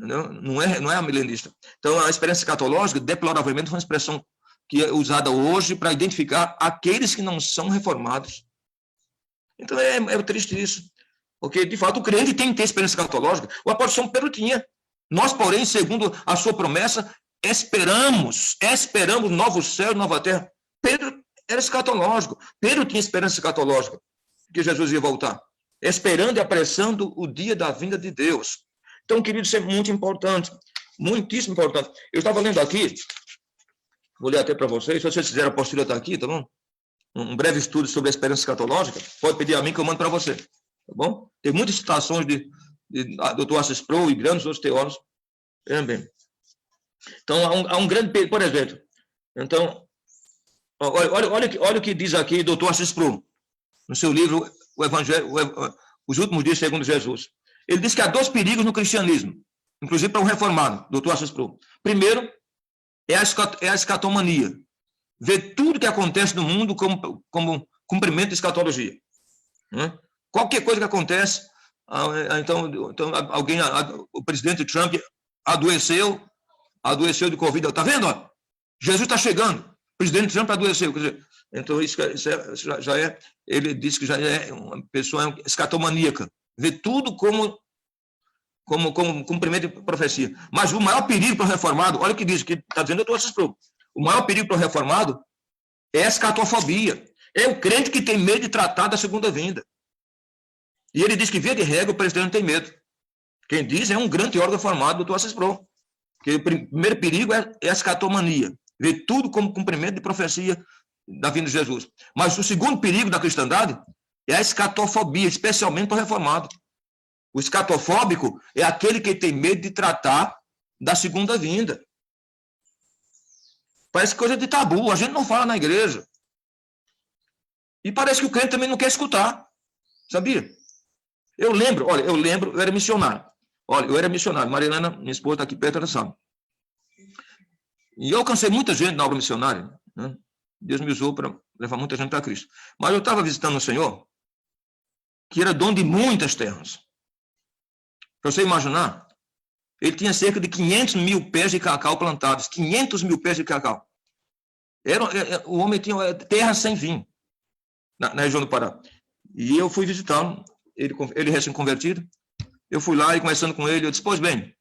Não é milenista. Então, a esperança escatológica, deploravelmente, é uma expressão que é usada hoje para identificar aqueles que não são reformados. Então, é triste isso. Porque, de fato, o crente tem que ter esperança escatológica. O apóstolo São Pedro tinha. Nós, porém, segundo a sua promessa, esperamos novo céu e nova terra. Pedro era escatológico. Pedro tinha esperança escatológica que Jesus ia voltar. Esperando e apressando o dia da vinda de Deus. Então, querido, isso é muito importante. Muitíssimo importante. Eu estava lendo aqui, vou ler até para vocês, se vocês quiserem a apostila está aqui, tá bom? Um breve estudo sobre a esperança escatológica, pode pedir a mim que eu mando para você, tá bom? Tem muitas citações de Dr. Assis Pro e grandes outros teólogos também. Então, há um grande, por exemplo, então, olha o que diz aqui Dr. Assis Pro, no seu livro, o Evangelho, Os Últimos Dias Segundo Jesus. Ele diz que há 2 perigos no cristianismo, inclusive para um reformado, Dr. Assis Pro. Primeiro, é a escatomania. Ver tudo que acontece no mundo como cumprimento de escatologia. Né? Qualquer coisa que acontece, então alguém, o presidente Trump adoeceu de Covid. Está vendo? Ó? Jesus está chegando. O presidente Trump adoeceu. Quer dizer, Então, já é, ele diz que já é uma pessoa escatomaníaca, vê tudo como cumprimento de profecia. Mas o maior perigo para o reformado, olha o que diz, que está dizendo, o maior perigo para o reformado é a escatofobia. É o crente que tem medo de tratar da segunda vinda. E ele diz que, via de regra, o presbiteriano tem medo. Quem diz é um grande teólogo reformado, doutor Assis Pro. Que o primeiro perigo é a escatomania, ver tudo como cumprimento de profecia da vinda de Jesus. Mas o segundo perigo da cristandade é a escatofobia, especialmente para o reformado. O escatofóbico é aquele que tem medo de tratar da segunda vinda. Parece coisa de tabu, a gente não fala na igreja. E parece que o crente também não quer escutar, sabia? Eu lembro, eu era missionário. Marilena, minha esposa, está aqui perto, ela sabe. E eu alcancei muita gente na obra missionária, né? Deus me usou para levar muita gente para Cristo. Mas eu estava visitando um senhor que era dono de muitas terras. Para você imaginar, ele tinha cerca de 500 mil pés de cacau plantados, 500 mil pés de cacau. O homem tinha terra sem fim, na região do Pará. E eu fui visitá-lo, ele recém-convertido. Eu fui lá e conversando com ele, eu disse, pois bem,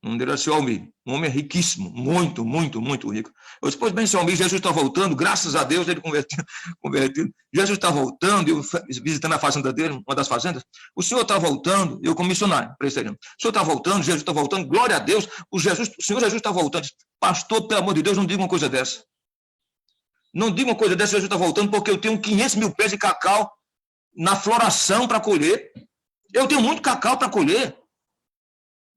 o nome dele era seu Almir, um homem riquíssimo, muito, muito, muito rico. Eu disse, pois bem, seu Almir, Jesus está voltando, graças a Deus, ele convertido. Jesus está voltando, eu visitando a fazenda dele, uma das fazendas, o senhor está voltando, eu como missionário, presbiteriano, o senhor está voltando, Jesus está voltando, glória a Deus, o Senhor Jesus está voltando. Pastor, pelo amor de Deus, não diga uma coisa dessa. Não diga uma coisa dessa, Jesus está voltando, porque eu tenho 500 mil pés de cacau na floração para colher. Eu tenho muito cacau para colher.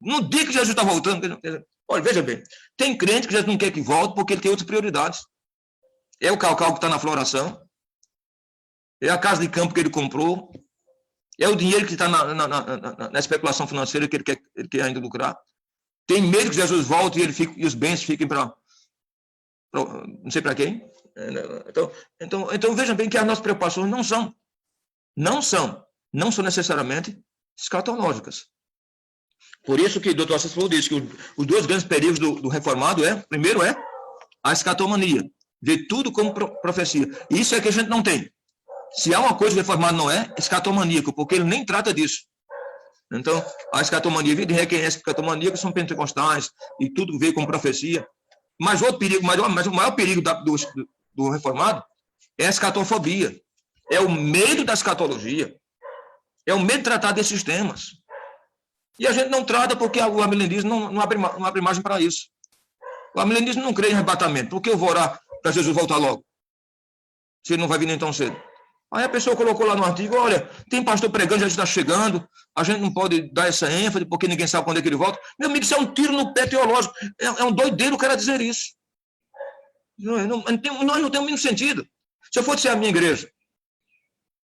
Não diga que Jesus está voltando. Olha, veja bem, tem crente que Jesus não quer que volte porque ele tem outras prioridades. É o cacau que está na floração, é a casa de campo que ele comprou, é o dinheiro que está na especulação financeira que ele quer ainda lucrar. Tem medo que Jesus volte e os bens fiquem para não sei para quem. Então vejam bem que as nossas preocupações não são necessariamente escatológicas. Por isso que o Dr. Assis Pro diz que os dois grandes perigos do reformado primeiro é a escatomania, ver tudo como profecia. E isso é que a gente não tem. Se há uma coisa que o reformado não é, escatomaníaco, porque ele nem trata disso. Então, a escatomania, de quem é escatomaníaco são pentecostais, e tudo veio como profecia. Mas outro perigo, mas o maior perigo do reformado é a escatofobia. É o medo da escatologia. É o medo de tratar desses temas. E a gente não trata porque o amilenismo não abre margem para isso. O amilenismo não crê em arrebatamento. Por que eu vou orar para Jesus voltar logo? Se ele não vai vir nem tão cedo. Aí a pessoa colocou lá no artigo, olha, tem pastor pregando, Jesus está chegando, a gente não pode dar essa ênfase porque ninguém sabe quando é que ele volta. Meu amigo, isso é um tiro no pé teológico. É um doideiro o cara dizer isso. Não tem o mínimo sentido. Se eu fosse ser a minha igreja,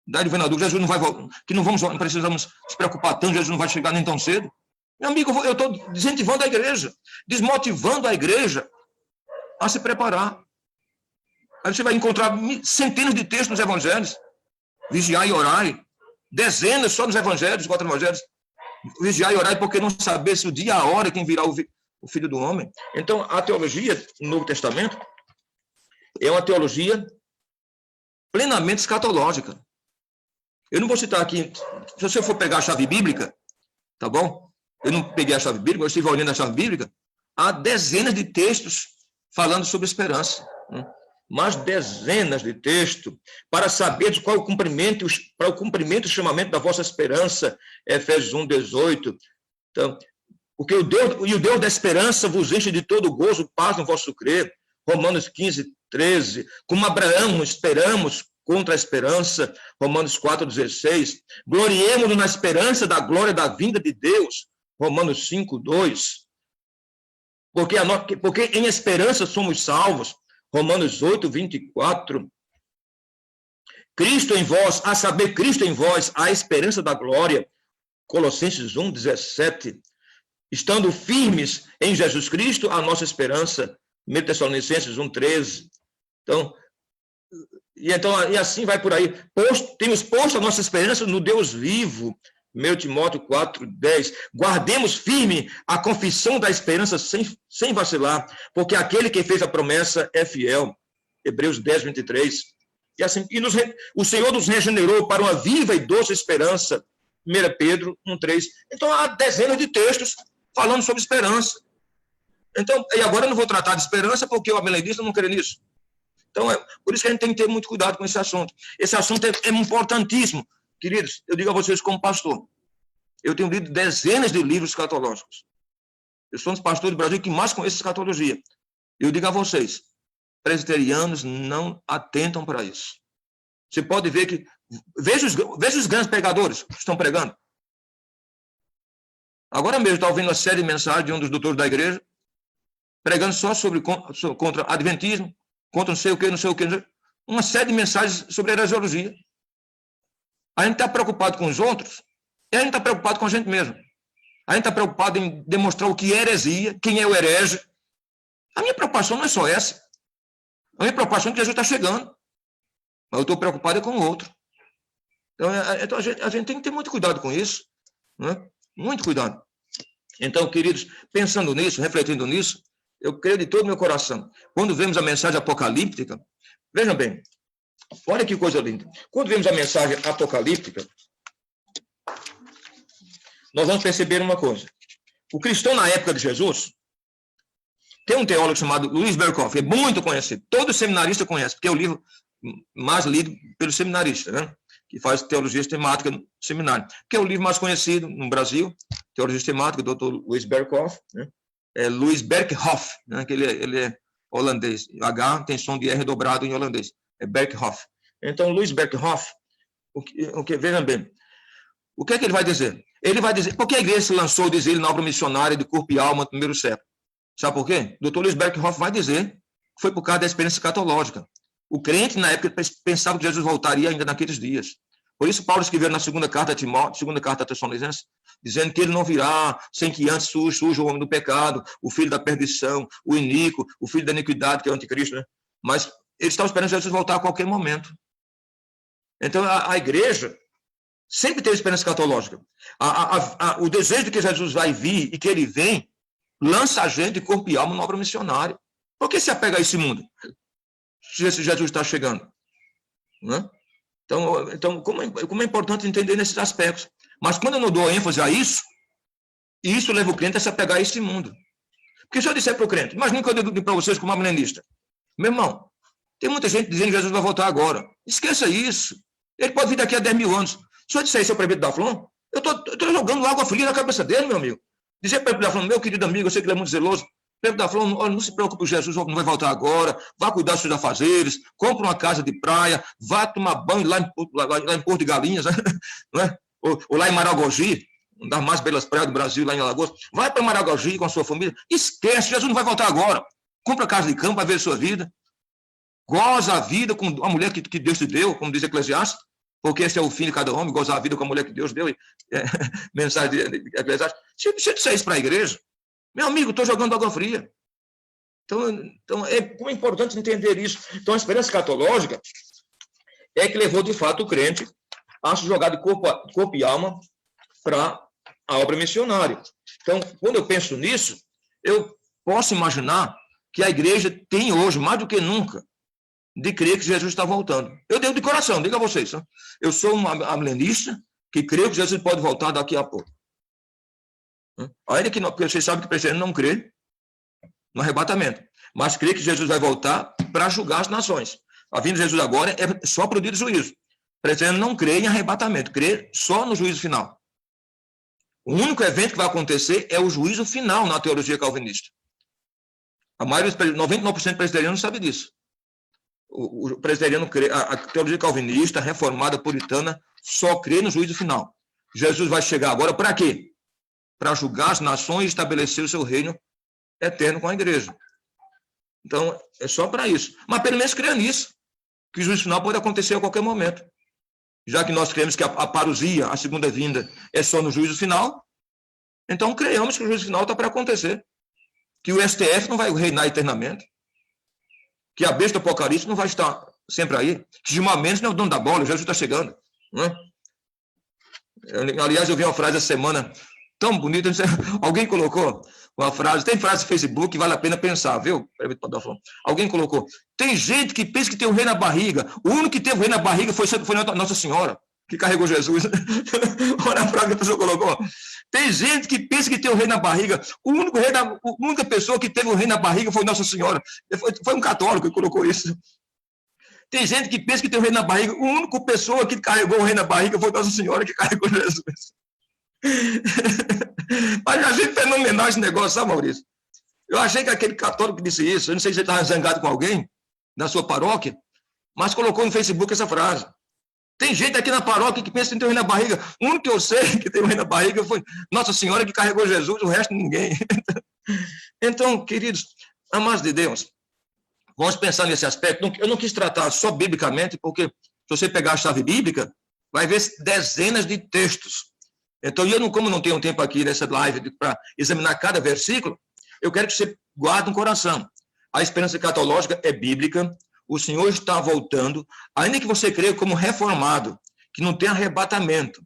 da governador, Jesus não vai voltar, que não precisamos se preocupar tanto, Jesus não vai chegar nem tão cedo. Meu amigo, eu estou desincentivando a igreja, desmotivando a igreja a se preparar. Aí você vai encontrar centenas de textos nos evangelhos, vigiar e orar, dezenas só nos evangelhos, 4 evangelhos, vigiar e orar porque não saber se o dia, a hora, quem virá o Filho do Homem. Então, a teologia no Novo Testamento é uma teologia plenamente escatológica. Eu não vou citar aqui, se você for pegar a chave bíblica, tá bom? Eu não peguei a chave bíblica, eu estive olhando a chave bíblica, há dezenas de textos falando sobre esperança, né? Mas dezenas de textos para saber qual o cumprimento, para o cumprimento e chamamento da vossa esperança, Efésios 1:18. Então, porque o Deus da esperança vos enche de todo gozo, paz no vosso crer, Romanos 15:13. Como Abraão esperamos contra a esperança, Romanos 4:16. Gloriemo-nos na esperança da glória da vinda de Deus, Romanos 5:2. Porque em esperança somos salvos, Romanos 8:24. Cristo em vós, a saber, Cristo em vós, a esperança da glória, Colossenses 1:17. Estando firmes em Jesus Cristo, a nossa esperança, 1 Tessalonicenses 1:13. E assim vai por aí. Temos posto a nossa esperança no Deus vivo, 1 Timóteo 4:10. Guardemos firme a confissão da esperança sem vacilar, porque aquele que fez a promessa é fiel. Hebreus 10:23. E assim, o Senhor nos regenerou para uma viva e doce esperança. 1 Pedro 1,3. Então, há dezenas de textos falando sobre esperança. Então, e agora eu não vou tratar de esperança porque o adventista não crê nisso. Então, por isso que a gente tem que ter muito cuidado com esse assunto. Esse assunto é importantíssimo. Queridos, eu digo a vocês como pastor, eu tenho lido dezenas de livros escatológicos. Eu sou um dos pastores do Brasil que mais conhece escatologia. Eu digo a vocês, presbiterianos não atentam para isso. Você pode ver que... Veja os grandes pregadores que estão pregando. Agora mesmo, está ouvindo uma série de mensagens de um dos doutores da igreja, pregando só contra adventismo, contra não sei o que. Uma série de mensagens sobre heresiologia. A gente está preocupado com os outros, e a gente está preocupado com a gente mesmo. A gente está preocupado em demonstrar o que é heresia, quem é o herege. A minha preocupação não é só essa. A minha preocupação é que Jesus está chegando. Mas eu estou preocupado com o outro. Então a gente tem que ter muito cuidado com isso. Né? Muito cuidado. Então, queridos, pensando nisso, refletindo nisso, eu creio de todo o meu coração. Quando vemos a mensagem apocalíptica, vejam bem, olha que coisa linda. Quando vemos a mensagem apocalíptica, nós vamos perceber uma coisa. O cristão na época de Jesus, tem um teólogo chamado Louis Berkhoff, é muito conhecido, todo seminarista conhece, porque é o livro mais lido pelos seminaristas, né? Que faz teologia sistemática no seminário, que é o livro mais conhecido no Brasil, teologia sistemática, do Dr. Louis Berkhoff, né? É Louis Berkhoff, né? Que ele é holandês, H tem som de R dobrado em holandês, é Berkhoff. Então, Louis Berkhoff, vejam bem, o que é que ele vai dizer? Ele vai dizer, por que a igreja se lançou, diz ele, na obra missionária de corpo e alma no primeiro século? Sabe por quê? O Dr. Louis Berkhoff vai dizer que foi por causa da experiência escatológica. O crente, na época, pensava que Jesus voltaria ainda naqueles dias. Por isso, Paulo escreveu na segunda carta a Timóteo, segunda carta a Tessalonicenses, dizendo que ele não virá sem que antes surja o homem do pecado, o filho da perdição, o iníquo, o filho da iniquidade, que é o anticristo, né? Mas eles estavam esperando Jesus voltar a qualquer momento. Então, a igreja sempre teve esperança escatológica. O desejo de que Jesus vai vir e que ele vem, lança a gente de corpo e alma na obra missionária. Por que se apega a esse mundo? Se esse Jesus está chegando. Né? Então como é importante entender nesses aspectos. Mas quando eu não dou ênfase a isso, isso leva o crente a se apegar a esse mundo. Porque se eu disser para o crente, imagine que eu digo para vocês como milenista, meu irmão, tem muita gente dizendo que Jesus vai voltar agora. Esqueça isso. Ele pode vir daqui a 10 mil anos. Se eu disser isso ao prefeito da Flon, eu estou jogando água fria na cabeça dele, meu amigo. Dizer para o prefeito da Flon, meu querido amigo, eu sei que ele é muito zeloso, prefeito da Flon, olha, não se preocupe, Jesus não vai voltar agora, vá cuidar dos seus afazeres, compre uma casa de praia, vá tomar banho lá em Porto de Galinhas, né? ou lá em Maragogi, uma das mais belas praias do Brasil, lá em Alagoas, vai para Maragogi com a sua família, esquece, Jesus não vai voltar agora, compra casa de campo, vai ver a sua vida, goza a vida com a mulher que Deus te deu, como diz Eclesiastes, porque esse é o fim de cada homem, gozar a vida com a mulher que Deus deu, mensagem de Eclesiastes. Se eu disser isso para a igreja, meu amigo, estou jogando água fria. Então é importante entender isso. Então, a experiência escatológica é que levou, de fato, o crente a se jogar de corpo e alma para a obra missionária. Então, quando eu penso nisso, eu posso imaginar que a igreja tem hoje, mais do que nunca, de crer que Jesus está voltando. Eu digo de coração, digo a vocês. Né? Eu sou um milenista que creio que Jesus pode voltar daqui a pouco. Ainda que não, porque vocês sabem que o presbiteriano não crê no arrebatamento, mas crê que Jesus vai voltar para julgar as nações. A vinda de Jesus agora é só para o dia do juízo. O presbiteriano não crê em arrebatamento, crê só no juízo final. O único evento que vai acontecer é o juízo final na teologia calvinista. A maioria, 99% do presbiteriano sabe disso. O presbiteriano crê, a teologia calvinista, reformada, puritana, só crê no juízo final. Jesus vai chegar agora para quê? Para julgar as nações e estabelecer o seu reino eterno com a igreja. Então, é só para isso. Mas pelo menos creia nisso, que o juízo final pode acontecer a qualquer momento. Já que nós cremos que a parousia, a segunda vinda, é só no juízo final, então creiamos que o juízo final está para acontecer. Que o STF não vai reinar eternamente. Que a besta apocalipse não vai estar sempre aí. Que Gilmar Mendes não é o dono da bola, Jesus está chegando. Não é? Aliás, eu vi uma frase essa semana tão bonito. Alguém colocou uma frase, tem frase no Facebook que vale a pena pensar, viu? Alguém colocou, tem gente que pensa que tem o rei na barriga, o único que teve o rei na barriga foi Nossa Senhora, que carregou Jesus. Olha a frase que a pessoa colocou. Tem gente que pensa que tem o rei na barriga, a única pessoa que teve o rei na barriga foi Nossa Senhora. Foi um católico que colocou isso. Tem gente que pensa que tem o rei na barriga, a única pessoa que carregou o rei na barriga foi Nossa Senhora que carregou Jesus. Mas eu achei fenomenal esse negócio, sabe, Maurício? Eu achei que aquele católico que disse isso, eu não sei se ele estava zangado com alguém da sua paróquia, mas colocou no Facebook essa frase. Tem gente aqui na paróquia que pensa que tem o rei na barriga. O único que eu sei que tem o rei na barriga foi Nossa Senhora que carregou Jesus, o resto ninguém. Então, queridos, amados de Deus, vamos pensar nesse aspecto. Eu não quis tratar só biblicamente, porque se você pegar a chave bíblica, vai ver dezenas de textos. Então, como não tenho tempo aqui nessa live para examinar cada versículo, eu quero que você guarde no coração. A esperança escatológica é bíblica, o Senhor está voltando, ainda que você creia como reformado, que não tem arrebatamento,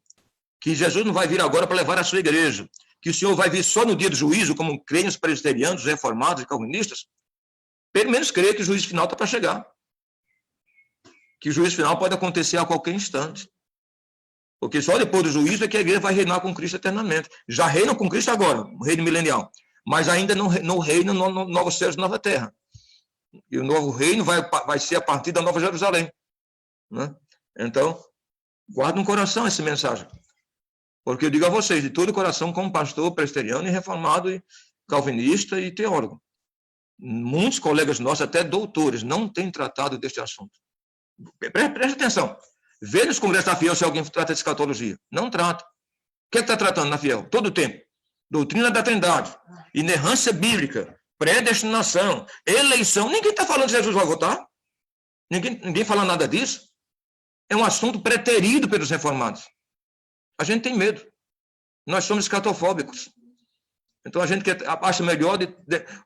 que Jesus não vai vir agora para levar a sua igreja, que o Senhor vai vir só no dia do juízo, como creem os presbiterianos, reformados e calvinistas, pelo menos creia que o juízo final está para chegar. Que o juízo final pode acontecer a qualquer instante. Porque só depois do juízo é que a igreja vai reinar com Cristo eternamente. Já reina com Cristo agora, o reino milenial. Mas ainda não reina no novo céu e nova terra. E o novo reino vai ser a partir da Nova Jerusalém. Né? Então, guarda no coração essa mensagem. Porque eu digo a vocês, de todo o coração, como pastor presbiteriano e reformado, e calvinista e teólogo. Muitos colegas nossos, até doutores, não têm tratado deste assunto. Preste atenção. Vê nos congressos da Fiel se alguém trata de escatologia. Não trata. O que está tratando na Fiel? Todo o tempo. Doutrina da Trindade, inerrância bíblica, predestinação, eleição. Ninguém está falando que Jesus vai voltar. Ninguém fala nada disso. É um assunto preterido pelos reformados. A gente tem medo. Nós somos escatofóbicos. Então, a gente acha melhor...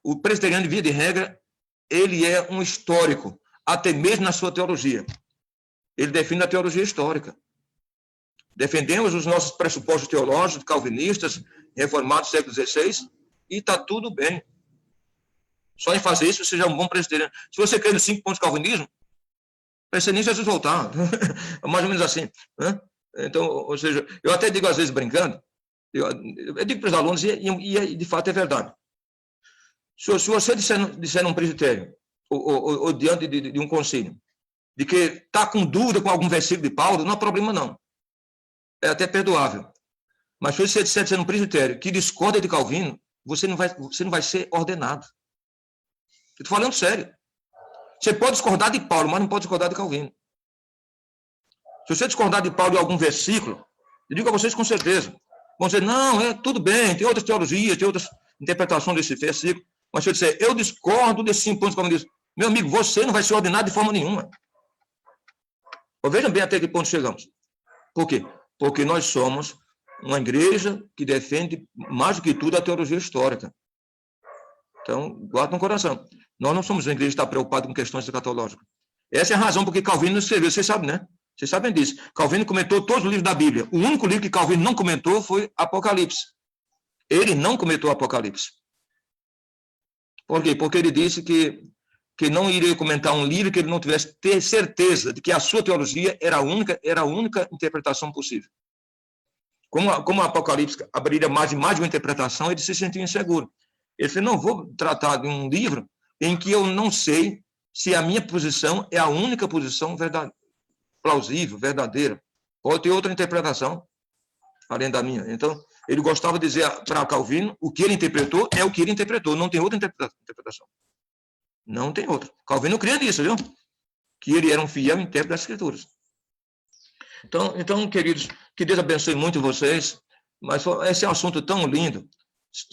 O presbiteriano, de via de regra, ele é um histórico, até mesmo na sua teologia. Ele define a teologia histórica. Defendemos os nossos pressupostos teológicos, calvinistas, reformados do século XVI, e está tudo bem. Só em fazer isso, você já é um bom presbiteriano. Se você crê nos 5 pontos do calvinismo, precisa nem Jesus voltar. Mais ou menos assim. Né? Então, ou seja, eu até digo às vezes brincando, eu digo para os alunos, e de fato é verdade. Se você disser num presbitério, ou diante de um concílio, de que está com dúvida com algum versículo de Paulo, não há problema não. É até perdoável. Mas se você disser num presbitério que discorda de Calvino, você não vai ser ordenado. Eu estou falando sério. Você pode discordar de Paulo, mas não pode discordar de Calvino. Se você discordar de Paulo em algum versículo, eu digo a vocês com certeza, vão dizer, não, tudo bem, tem outras teologias, tem outras interpretações desse versículo, mas se eu disser, eu discordo desses 5 pontos como diz, meu amigo, você não vai ser ordenado de forma nenhuma. Vejam bem até que ponto chegamos. Por quê? Porque nós somos uma igreja que defende, mais do que tudo, a teologia histórica. Então, guarda no coração. Nós não somos uma igreja que está preocupada com questões escatológicas. Essa é a razão porque Calvino não escreveu. Vocês sabem, né? Vocês sabem disso. Calvino comentou todos os livros da Bíblia. O único livro que Calvino não comentou foi Apocalipse. Ele não comentou Apocalipse. Por quê? Porque ele disse que não iria comentar um livro que ele não tivesse ter certeza de que a sua teologia era a única interpretação possível. Como o Apocalipse abriria mais de uma interpretação, ele se sentia inseguro. Ele disse, não vou tratar de um livro em que eu não sei se a minha posição é a única posição plausível, verdadeira. Pode ter outra interpretação, além da minha. Então, ele gostava de dizer para Calvino, o que ele interpretou é o que ele interpretou, não tem outra interpretação. Não tem outra. Calvino cria nisso, viu? Que ele era um fiel intérprete das Escrituras. Então, queridos, que Deus abençoe muito vocês, mas esse é um assunto tão lindo,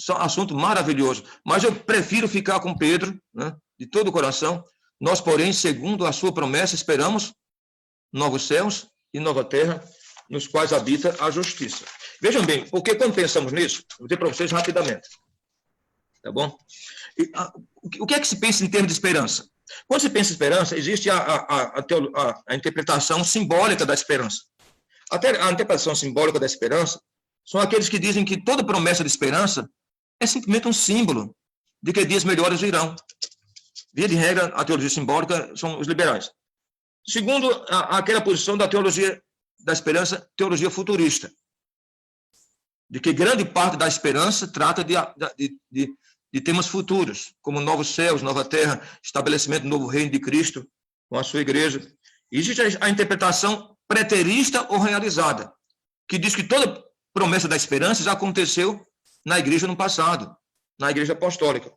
um assunto maravilhoso, mas eu prefiro ficar com Pedro, né, de todo o coração. Nós, porém, segundo a sua promessa, esperamos novos céus e nova terra, nos quais habita a justiça. Vejam bem, porque quando pensamos nisso, vou dizer para vocês rapidamente, tá bom? O que é que se pensa em termos de esperança? Quando se pensa em esperança, existe a interpretação simbólica da esperança. Até a interpretação simbólica da esperança são aqueles que dizem que toda promessa de esperança é simplesmente um símbolo de que dias melhores virão. Via de regra, a teologia simbólica são os liberais. Segundo, aquela posição da teologia da esperança, teologia futurista, de que grande parte da esperança trata de temas futuros, como novos céus, nova terra, estabelecimento do novo reino de Cristo com a sua igreja. E existe a interpretação preterista ou realizada, que diz que toda promessa da esperança já aconteceu na igreja no passado, na igreja apostólica.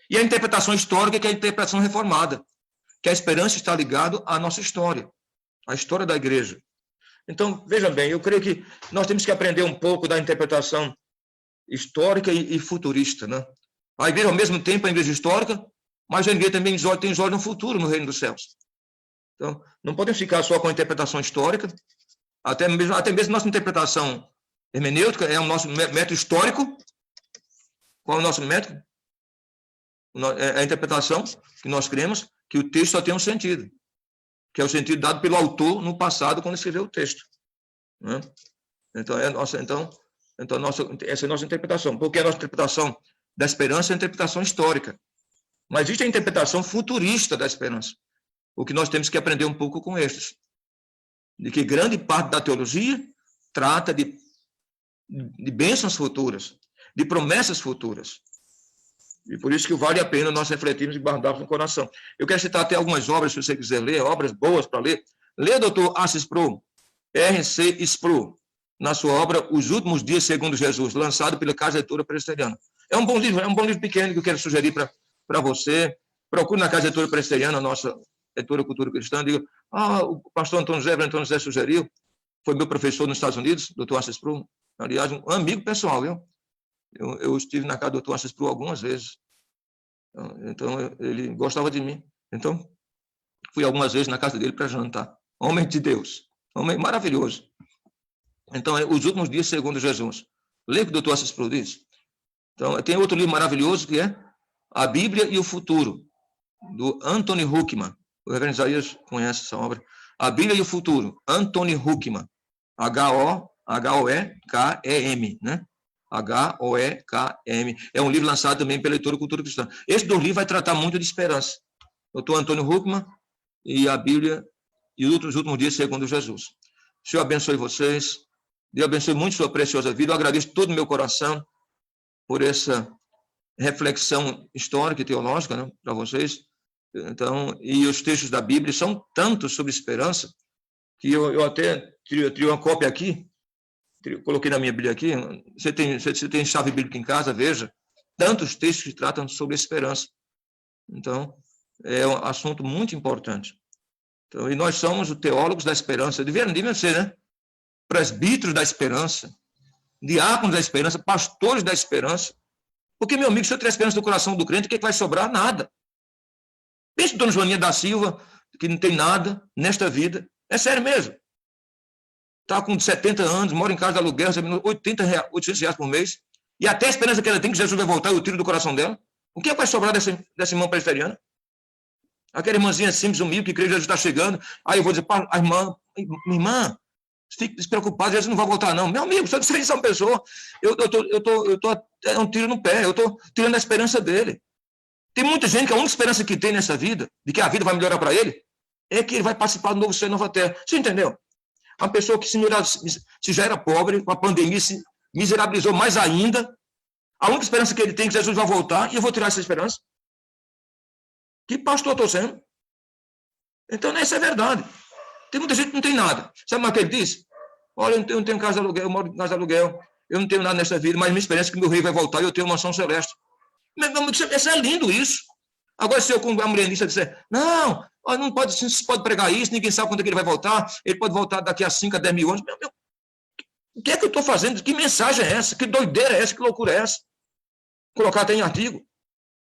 E a interpretação histórica, que é a interpretação reformada, que a esperança está ligada à nossa história, à história da igreja. Então, vejam bem, eu creio que nós temos que aprender um pouco da interpretação histórica e futurista, né? A igreja, ao mesmo tempo, é a igreja histórica, mas a igreja também tem os olhos no futuro, no reino dos céus. Então, não podemos ficar só com a interpretação histórica, até mesmo nossa interpretação hermenêutica é o nosso método histórico. Qual é o nosso método? É a interpretação que nós cremos que o texto só tem um sentido, que é o sentido dado pelo autor no passado, quando escreveu o texto. Né? Então, essa é a nossa interpretação, porque a nossa interpretação da esperança é a interpretação histórica. Mas existe a interpretação futurista da esperança, o que nós temos que aprender um pouco com estes, de que grande parte da teologia trata de bênçãos futuras, de promessas futuras. E por isso que vale a pena nós refletirmos e guardarmos no coração. Eu quero citar até algumas obras, se você quiser ler, obras boas para ler. Lê o Dr. Assis Sproul, R.C. Sproul, na sua obra Os Últimos Dias Segundo Jesus, lançado pela Casa Editora Presbiteriana. É um bom livro pequeno que eu quero sugerir para você. Procure na Casa Editora Presbiteriana, a nossa editora Cultura Cristã, diga, o pastor Antônio José sugeriu, foi meu professor nos Estados Unidos, Dr. Assis Sproul, aliás, um amigo pessoal, viu? Eu estive na casa do Dr. Assis Sproul algumas vezes. Então, ele gostava de mim. Então, fui algumas vezes na casa dele para jantar. Homem de Deus. Homem maravilhoso. Então, Os Últimos Dias Segundo Jesus. Lê o que o Dr. Assis Sproul diz. Então, tem outro livro maravilhoso que é A Bíblia e o Futuro, do Anthony Huckman. O reverendo Isaías conhece essa obra. A Bíblia e o Futuro, Anthony Huckman. H-O-E-K-E-M, né? H-O-E-K-M. É um livro lançado também pela Editora Cultura Cristã. Esse do livro vai tratar muito de esperança. Dr. Antônio Huckman e a Bíblia e os últimos dias segundo Jesus. O Senhor abençoe vocês. Deus abençoe muito sua preciosa vida. Eu agradeço todo o meu coração por essa reflexão histórica e teológica, né, para vocês. Então, e os textos da Bíblia são tantos sobre esperança que eu até tirei uma cópia aqui. Coloquei na minha Bíblia aqui, você tem chave bíblica em casa, veja, tantos textos que tratam sobre esperança. Então, é um assunto muito importante. Então, e nós somos os teólogos da esperança, deveriam ser, né? Presbíteros da esperança, diáconos da esperança, pastores da esperança. Porque, meu amigo, se eu tiver esperança do coração do crente, o que vai sobrar? Nada. Pense em Dona Joaninha da Silva, que não tem nada nesta vida. É sério mesmo. Está com 70 anos, mora em casa de aluguel, recebendo 800 reais por mês, e até a esperança que ela tem que Jesus vai voltar, eu tiro do coração dela. O que vai sobrar dessa irmã presbiteriana? Aquela irmãzinha simples, humilde, que crê que Jesus está chegando, aí eu vou dizer, minha irmã, fique despreocupada, Jesus não vai voltar não. Meu amigo, vocês são pessoa, é um tiro no pé, eu estou tirando a esperança dele. Tem muita gente que a única esperança que tem nessa vida, de que a vida vai melhorar para ele, é que ele vai participar do novo céu e nova terra. Você entendeu? Uma pessoa que se já era pobre, com a pandemia se miserabilizou mais ainda. A única esperança que ele tem é que Jesus vai voltar, e eu vou tirar essa esperança. Que pastor estou sendo? Então, essa é a verdade. Tem muita gente que não tem nada. Sabe o que ele diz? Olha, eu não tenho casa de aluguel, eu moro em casa de aluguel, eu não tenho nada nessa vida, mas minha esperança é que meu rei vai voltar e eu tenho uma mansão celeste. Isso é lindo isso. Agora, se eu, como a mulher disser, não pode, se pode pregar isso, ninguém sabe quando é que ele vai voltar, ele pode voltar daqui a 5 a 10 mil anos. O que é que eu estou fazendo? Que mensagem é essa? Que doideira é essa? Que loucura é essa? Colocar até em artigo.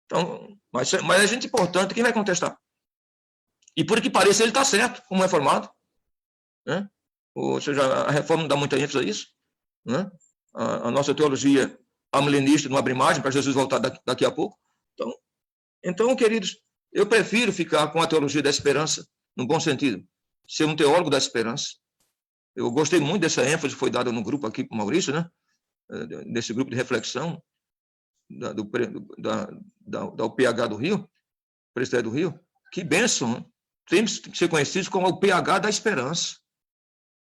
Então, mas é gente importante, quem vai contestar? E por que pareça, ele está certo, como reformado. Né? Ou seja, a reforma não dá muita ênfase a isso. Né? A nossa teologia amilenista não abre margem para Jesus voltar daqui a pouco. Então, queridos, eu prefiro ficar com a teologia da esperança, no bom sentido, ser um teólogo da esperança. Eu gostei muito dessa ênfase que foi dada no grupo aqui para o Maurício, né? desse grupo de reflexão da UPH do Rio, Presbitério do Rio. Que bênção, né? Temos que ser conhecidos como o PH da esperança,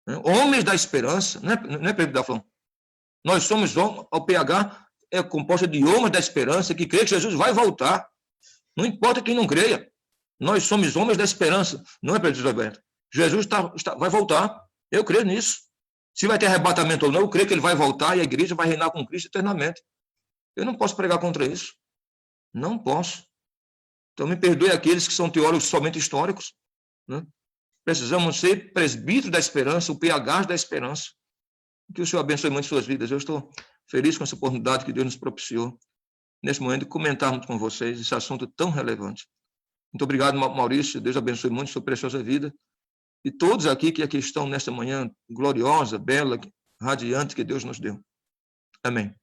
né? Homens da esperança, não é Presbítero da Flão? Nós somos homens, o PH é composto de homens da esperança que crê que Jesus vai voltar. Não importa quem não creia. Nós somos homens da esperança, não é, Presbítero Alberto? Jesus vai voltar. Eu creio nisso. Se vai ter arrebatamento ou não, eu creio que ele vai voltar e a igreja vai reinar com Cristo eternamente. Eu não posso pregar contra isso. Não posso. Então, me perdoe aqueles que são teólogos somente históricos, né? Precisamos ser presbíteros da esperança, o PH da esperança. Que o Senhor abençoe muito suas vidas. Eu estou feliz com essa oportunidade que Deus nos propiciou, nesse momento, de comentarmos com vocês esse assunto tão relevante. Muito obrigado, Maurício. Deus abençoe muito sua preciosa vida. E todos aqui que aqui estão nesta manhã gloriosa, bela, radiante que Deus nos deu. Amém.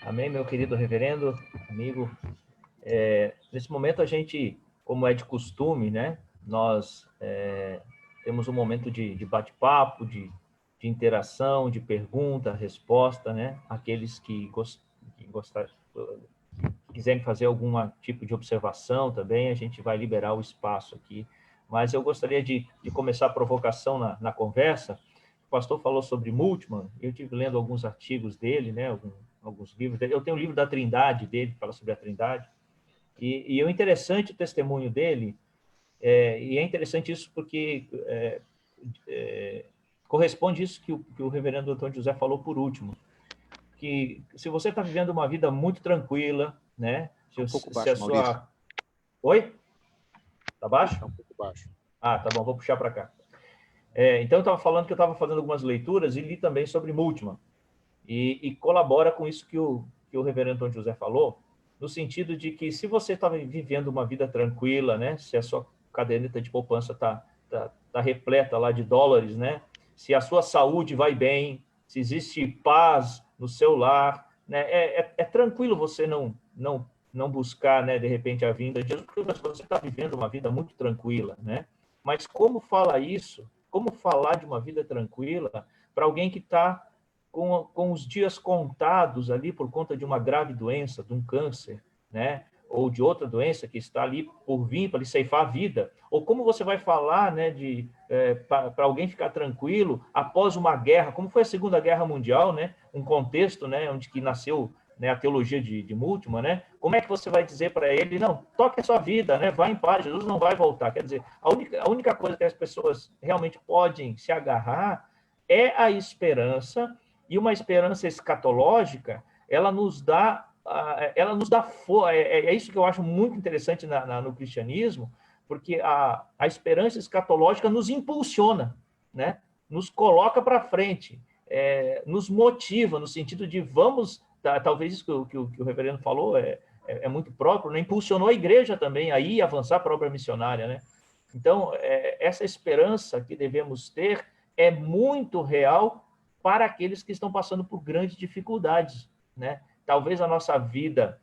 Amém, meu querido reverendo, amigo. Nesse momento a gente, como é de costume, né, nós temos um momento de bate-papo, de interação, de pergunta, resposta, né, aqueles que quiserem fazer algum tipo de observação também, a gente vai liberar o espaço aqui. Mas eu gostaria de começar a provocação na conversa. O pastor falou sobre Multmann, eu estive lendo alguns artigos dele, né, alguns livros dele. Eu tenho o livro da Trindade dele, que fala sobre a Trindade, e é interessante o testemunho dele, e é interessante isso porque corresponde isso que o reverendo Antônio José falou por último, que se você está vivendo uma vida muito tranquila, né? Um pouco baixo, Maurício. Oi? Tá baixo? Tá um pouco baixo. Ah, tá bom, vou puxar para cá. Então, eu estava falando que eu estava fazendo algumas leituras e li também sobre Multmann. E colabora com isso que o reverendo Antônio José falou, no sentido de que se você está vivendo uma vida tranquila, né? Se a sua caderneta de poupança tá repleta lá de dólares, né? Se a sua saúde vai bem, se existe paz no seu lar, né? É tranquilo você não buscar, né, de repente, a vinda de Jesus, porque você está vivendo uma vida muito tranquila, né? Mas como fala isso? Como falar de uma vida tranquila para alguém que está com os dias contados ali por conta de uma grave doença, de um câncer, né? Ou de outra doença que está ali por vir, para lhe ceifar a vida? Ou como você vai falar, né, para alguém ficar tranquilo após uma guerra, como foi a Segunda Guerra Mundial, né? Um contexto, né, onde que nasceu, né, a teologia de Multmann, né? Como é que você vai dizer para ele, não, toque a sua vida, né? Vá em paz, Jesus não vai voltar. Quer dizer, a única coisa que as pessoas realmente podem se agarrar é a esperança, e uma esperança escatológica, ela nos dá força. É isso que eu acho muito interessante no cristianismo, porque a esperança escatológica nos impulsiona, né? Nos coloca para frente, nos motiva, no sentido de vamos, talvez isso que o reverendo falou é muito próprio, né? Impulsionou a igreja também a ir avançar para a obra missionária, né? Então, essa esperança que devemos ter é muito real para aqueles que estão passando por grandes dificuldades, né? Talvez a nossa vida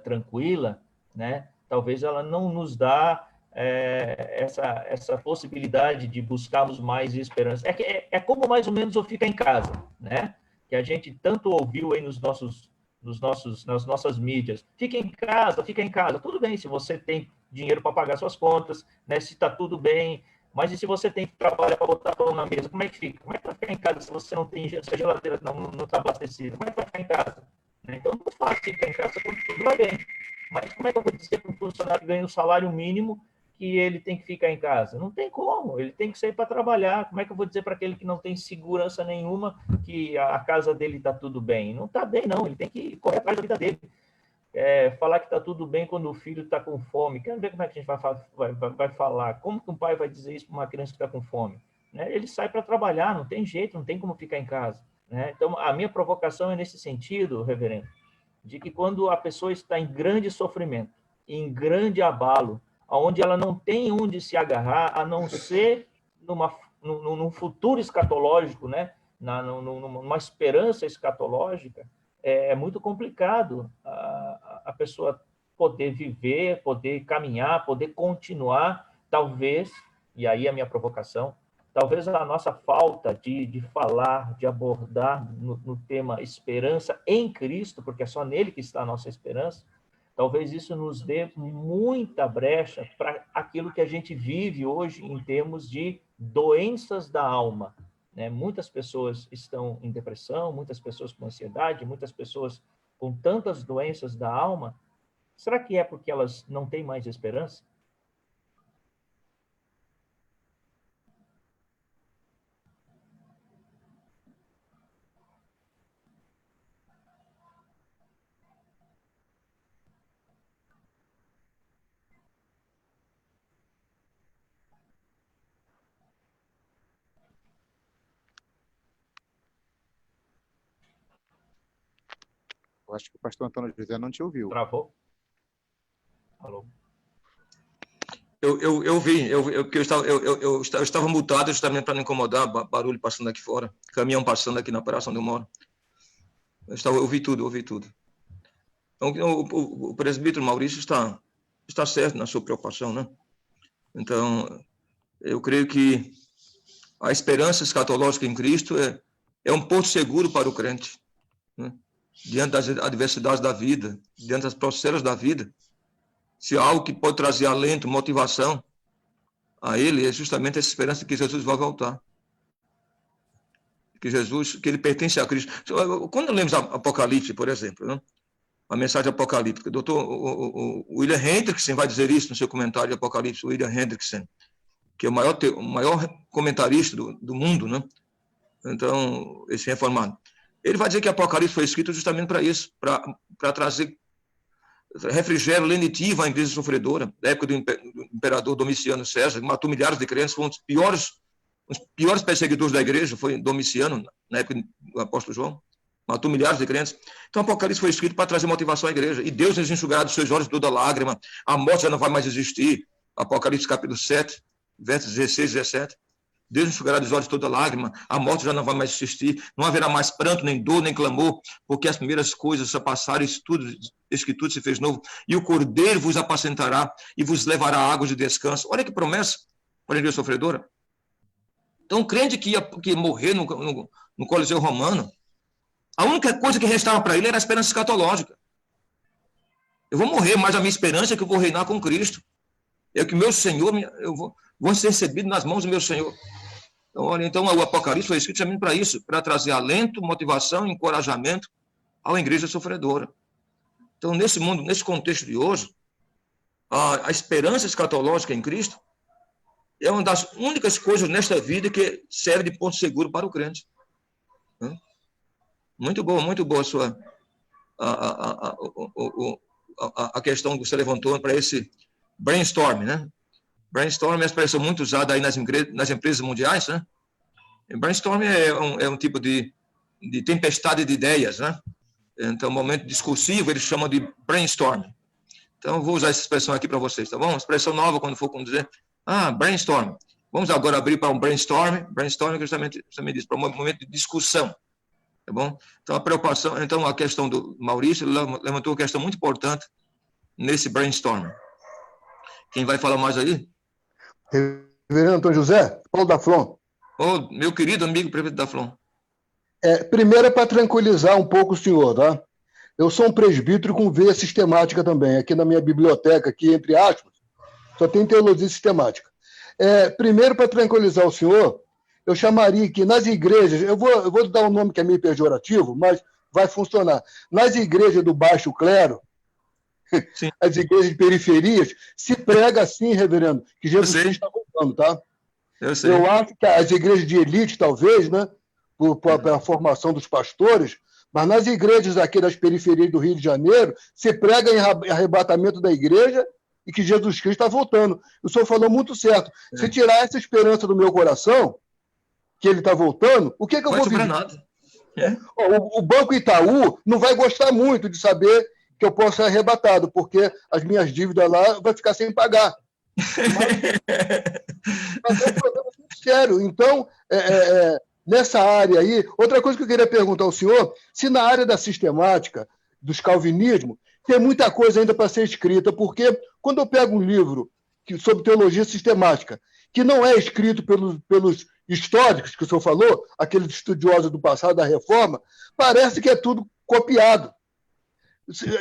tranquila, né? Talvez ela não nos dá essa possibilidade de buscarmos mais esperança. É como mais ou menos eu ficar em casa, né? Que a gente tanto ouviu aí nas nossas mídias. Fica em casa. Tudo bem se você tem dinheiro para pagar suas contas, né? Se está tudo bem. Mas e se você tem que trabalhar para botar pão na mesa, como é que fica? Como é que vai ficar em casa se você não tem, se a geladeira não está abastecida? Como é que vai ficar em casa? Então, não é fácil ficar em casa quando tudo vai bem. Mas como é que eu vou dizer para um funcionário que ganha um salário mínimo que ele tem que ficar em casa? Não tem como, ele tem que sair para trabalhar. Como é que eu vou dizer para aquele que não tem segurança nenhuma que a casa dele está tudo bem? Não está bem, não, ele tem que correr atrás da vida dele. Falar que está tudo bem quando o filho está com fome. Quero ver como é que a gente vai falar. Como que um pai vai dizer isso para uma criança que está com fome? Né? Ele sai para trabalhar, não tem jeito, não tem como ficar em casa. Né? Então, a minha provocação é nesse sentido, reverendo, de que quando a pessoa está em grande sofrimento, em grande abalo, onde ela não tem onde se agarrar, a não ser num futuro escatológico, né? Numa esperança escatológica, é muito complicado a pessoa poder viver, poder caminhar, poder continuar, talvez, e aí a minha provocação, talvez a nossa falta de falar, de abordar no tema esperança em Cristo, porque é só nele que está a nossa esperança, talvez isso nos dê muita brecha para aquilo que a gente vive hoje em termos de doenças da alma, né? Muitas pessoas estão em depressão, muitas pessoas com ansiedade, muitas pessoas com tantas doenças da alma. Será que é porque elas não têm mais esperança? Eu acho que o pastor Antônio José não te ouviu. Travou? Alô? Eu vi, porque eu estava mutado justamente para não incomodar, barulho passando aqui fora, caminhão passando aqui na operação onde eu moro. Eu ouvi tudo. Então, o presbítero Maurício está certo na sua preocupação, né? Então, eu creio que a esperança escatológica em Cristo é um porto seguro para o crente, né? Diante das adversidades da vida, diante das processos da vida. Se há algo que pode trazer alento, motivação a ele, é justamente essa esperança de que Jesus vai voltar. Que ele pertence a Cristo. Quando lemos Apocalipse, por exemplo, né? A mensagem apocalíptica, o doutor William Hendrickson vai dizer isso no seu comentário de Apocalipse, o William Hendrickson, que é o maior comentarista do mundo, né? Então, esse reformado. Ele vai dizer que Apocalipse foi escrito justamente para isso, para trazer refrigério lenitivo à igreja sofredora, da época do imperador Domiciano César, que matou milhares de crentes, foi um dos piores perseguidores da igreja, foi Domiciano, na época do apóstolo João, matou milhares de crentes. Então, Apocalipse foi escrito para trazer motivação à igreja, e Deus nos enxugará dos seus olhos toda lágrima, a morte já não vai mais existir. Apocalipse capítulo 7, versos 16 e 17. Deus enxugará dos olhos toda lágrima, a morte já não vai mais existir, não haverá mais pranto, nem dor, nem clamor, porque as primeiras coisas já passaram, isso tudo se fez novo, e o Cordeiro vos apacentará e vos levará a águas de descanso. Olha que promessa para a igreja sofredora. Então, o crente que ia morrer no Coliseu Romano, a única coisa que restava para ele era a esperança escatológica. Eu vou morrer, mas a minha esperança é que eu vou reinar com Cristo. É que meu Senhor, eu vou ser recebido nas mãos do meu Senhor. Então, o Apocalipse foi escrito também para isso, para trazer alento, motivação, encorajamento à igreja sofredora. Então, nesse mundo, nesse contexto de hoje, a esperança escatológica em Cristo é uma das únicas coisas nesta vida que serve de ponto seguro para o crente. Muito boa a sua a questão que você levantou para esse brainstorm, né? Brainstorm é uma expressão muito usada aí nas empresas mundiais, né? Brainstorm é um tipo de tempestade de ideias, né? Então, momento discursivo, eles chamam de brainstorm. Então, eu vou usar essa expressão aqui para vocês, tá bom? Uma expressão nova, quando for dizer, brainstorm. Vamos agora abrir para um brainstorm. Brainstorm, justamente diz, para um momento de discussão, tá bom? Então, a questão do Maurício levantou uma questão muito importante nesse brainstorm. Quem vai falar mais aí? Reverendo Antônio José, Paulo da Flon. Meu querido amigo prefeito da Flon. Primeiro é para tranquilizar um pouco o senhor, tá? Eu sou um presbítero com veia sistemática também. Aqui na minha biblioteca, aqui, entre aspas, só tem teologia sistemática. Primeiro, para tranquilizar o senhor, eu chamaria que nas igrejas, eu vou dar um nome que é meio pejorativo, mas vai funcionar. Nas igrejas do baixo clero, sim, as igrejas de periferias, se prega assim, reverendo, que Jesus Cristo está voltando, tá? Eu acho que as igrejas de elite, talvez, né, pela formação dos pastores, mas nas igrejas aqui das periferias do Rio de Janeiro, se prega em arrebatamento da igreja e que Jesus Cristo está voltando. O senhor falou muito certo. Se tirar essa esperança do meu coração, que ele está voltando, o que eu vou viver? Nada. O Banco Itaú não vai gostar muito de saber que eu posso ser arrebatado, porque as minhas dívidas lá vão ficar sem pagar. Mas é um problema muito sério. Então, nessa área aí, outra coisa que eu queria perguntar ao senhor, se na área da sistemática, dos calvinismos, tem muita coisa ainda para ser escrita, porque quando eu pego um livro sobre teologia sistemática, que não é escrito pelos históricos que o senhor falou, aqueles estudiosos do passado da Reforma, parece que é tudo copiado.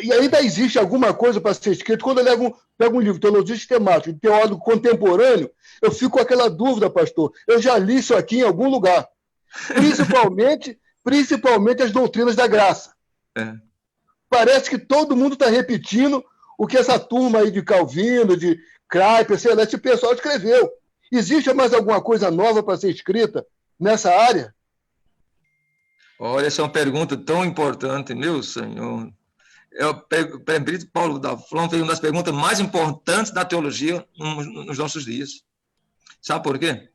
E ainda existe alguma coisa para ser escrito. Quando eu pego um livro, Teologia Sistemática, de teólogo contemporâneo, eu fico com aquela dúvida, pastor. Eu já li isso aqui em algum lugar. Principalmente as doutrinas da graça. Parece que todo mundo está repetindo o que essa turma aí de Calvino, de Kuyper, sei lá, esse pessoal escreveu. Existe mais alguma coisa nova para ser escrita nessa área? Olha, essa é uma pergunta tão importante, meu senhor. O Paulo da Flon fez uma das perguntas mais importantes da teologia nos nossos dias. Sabe por quê?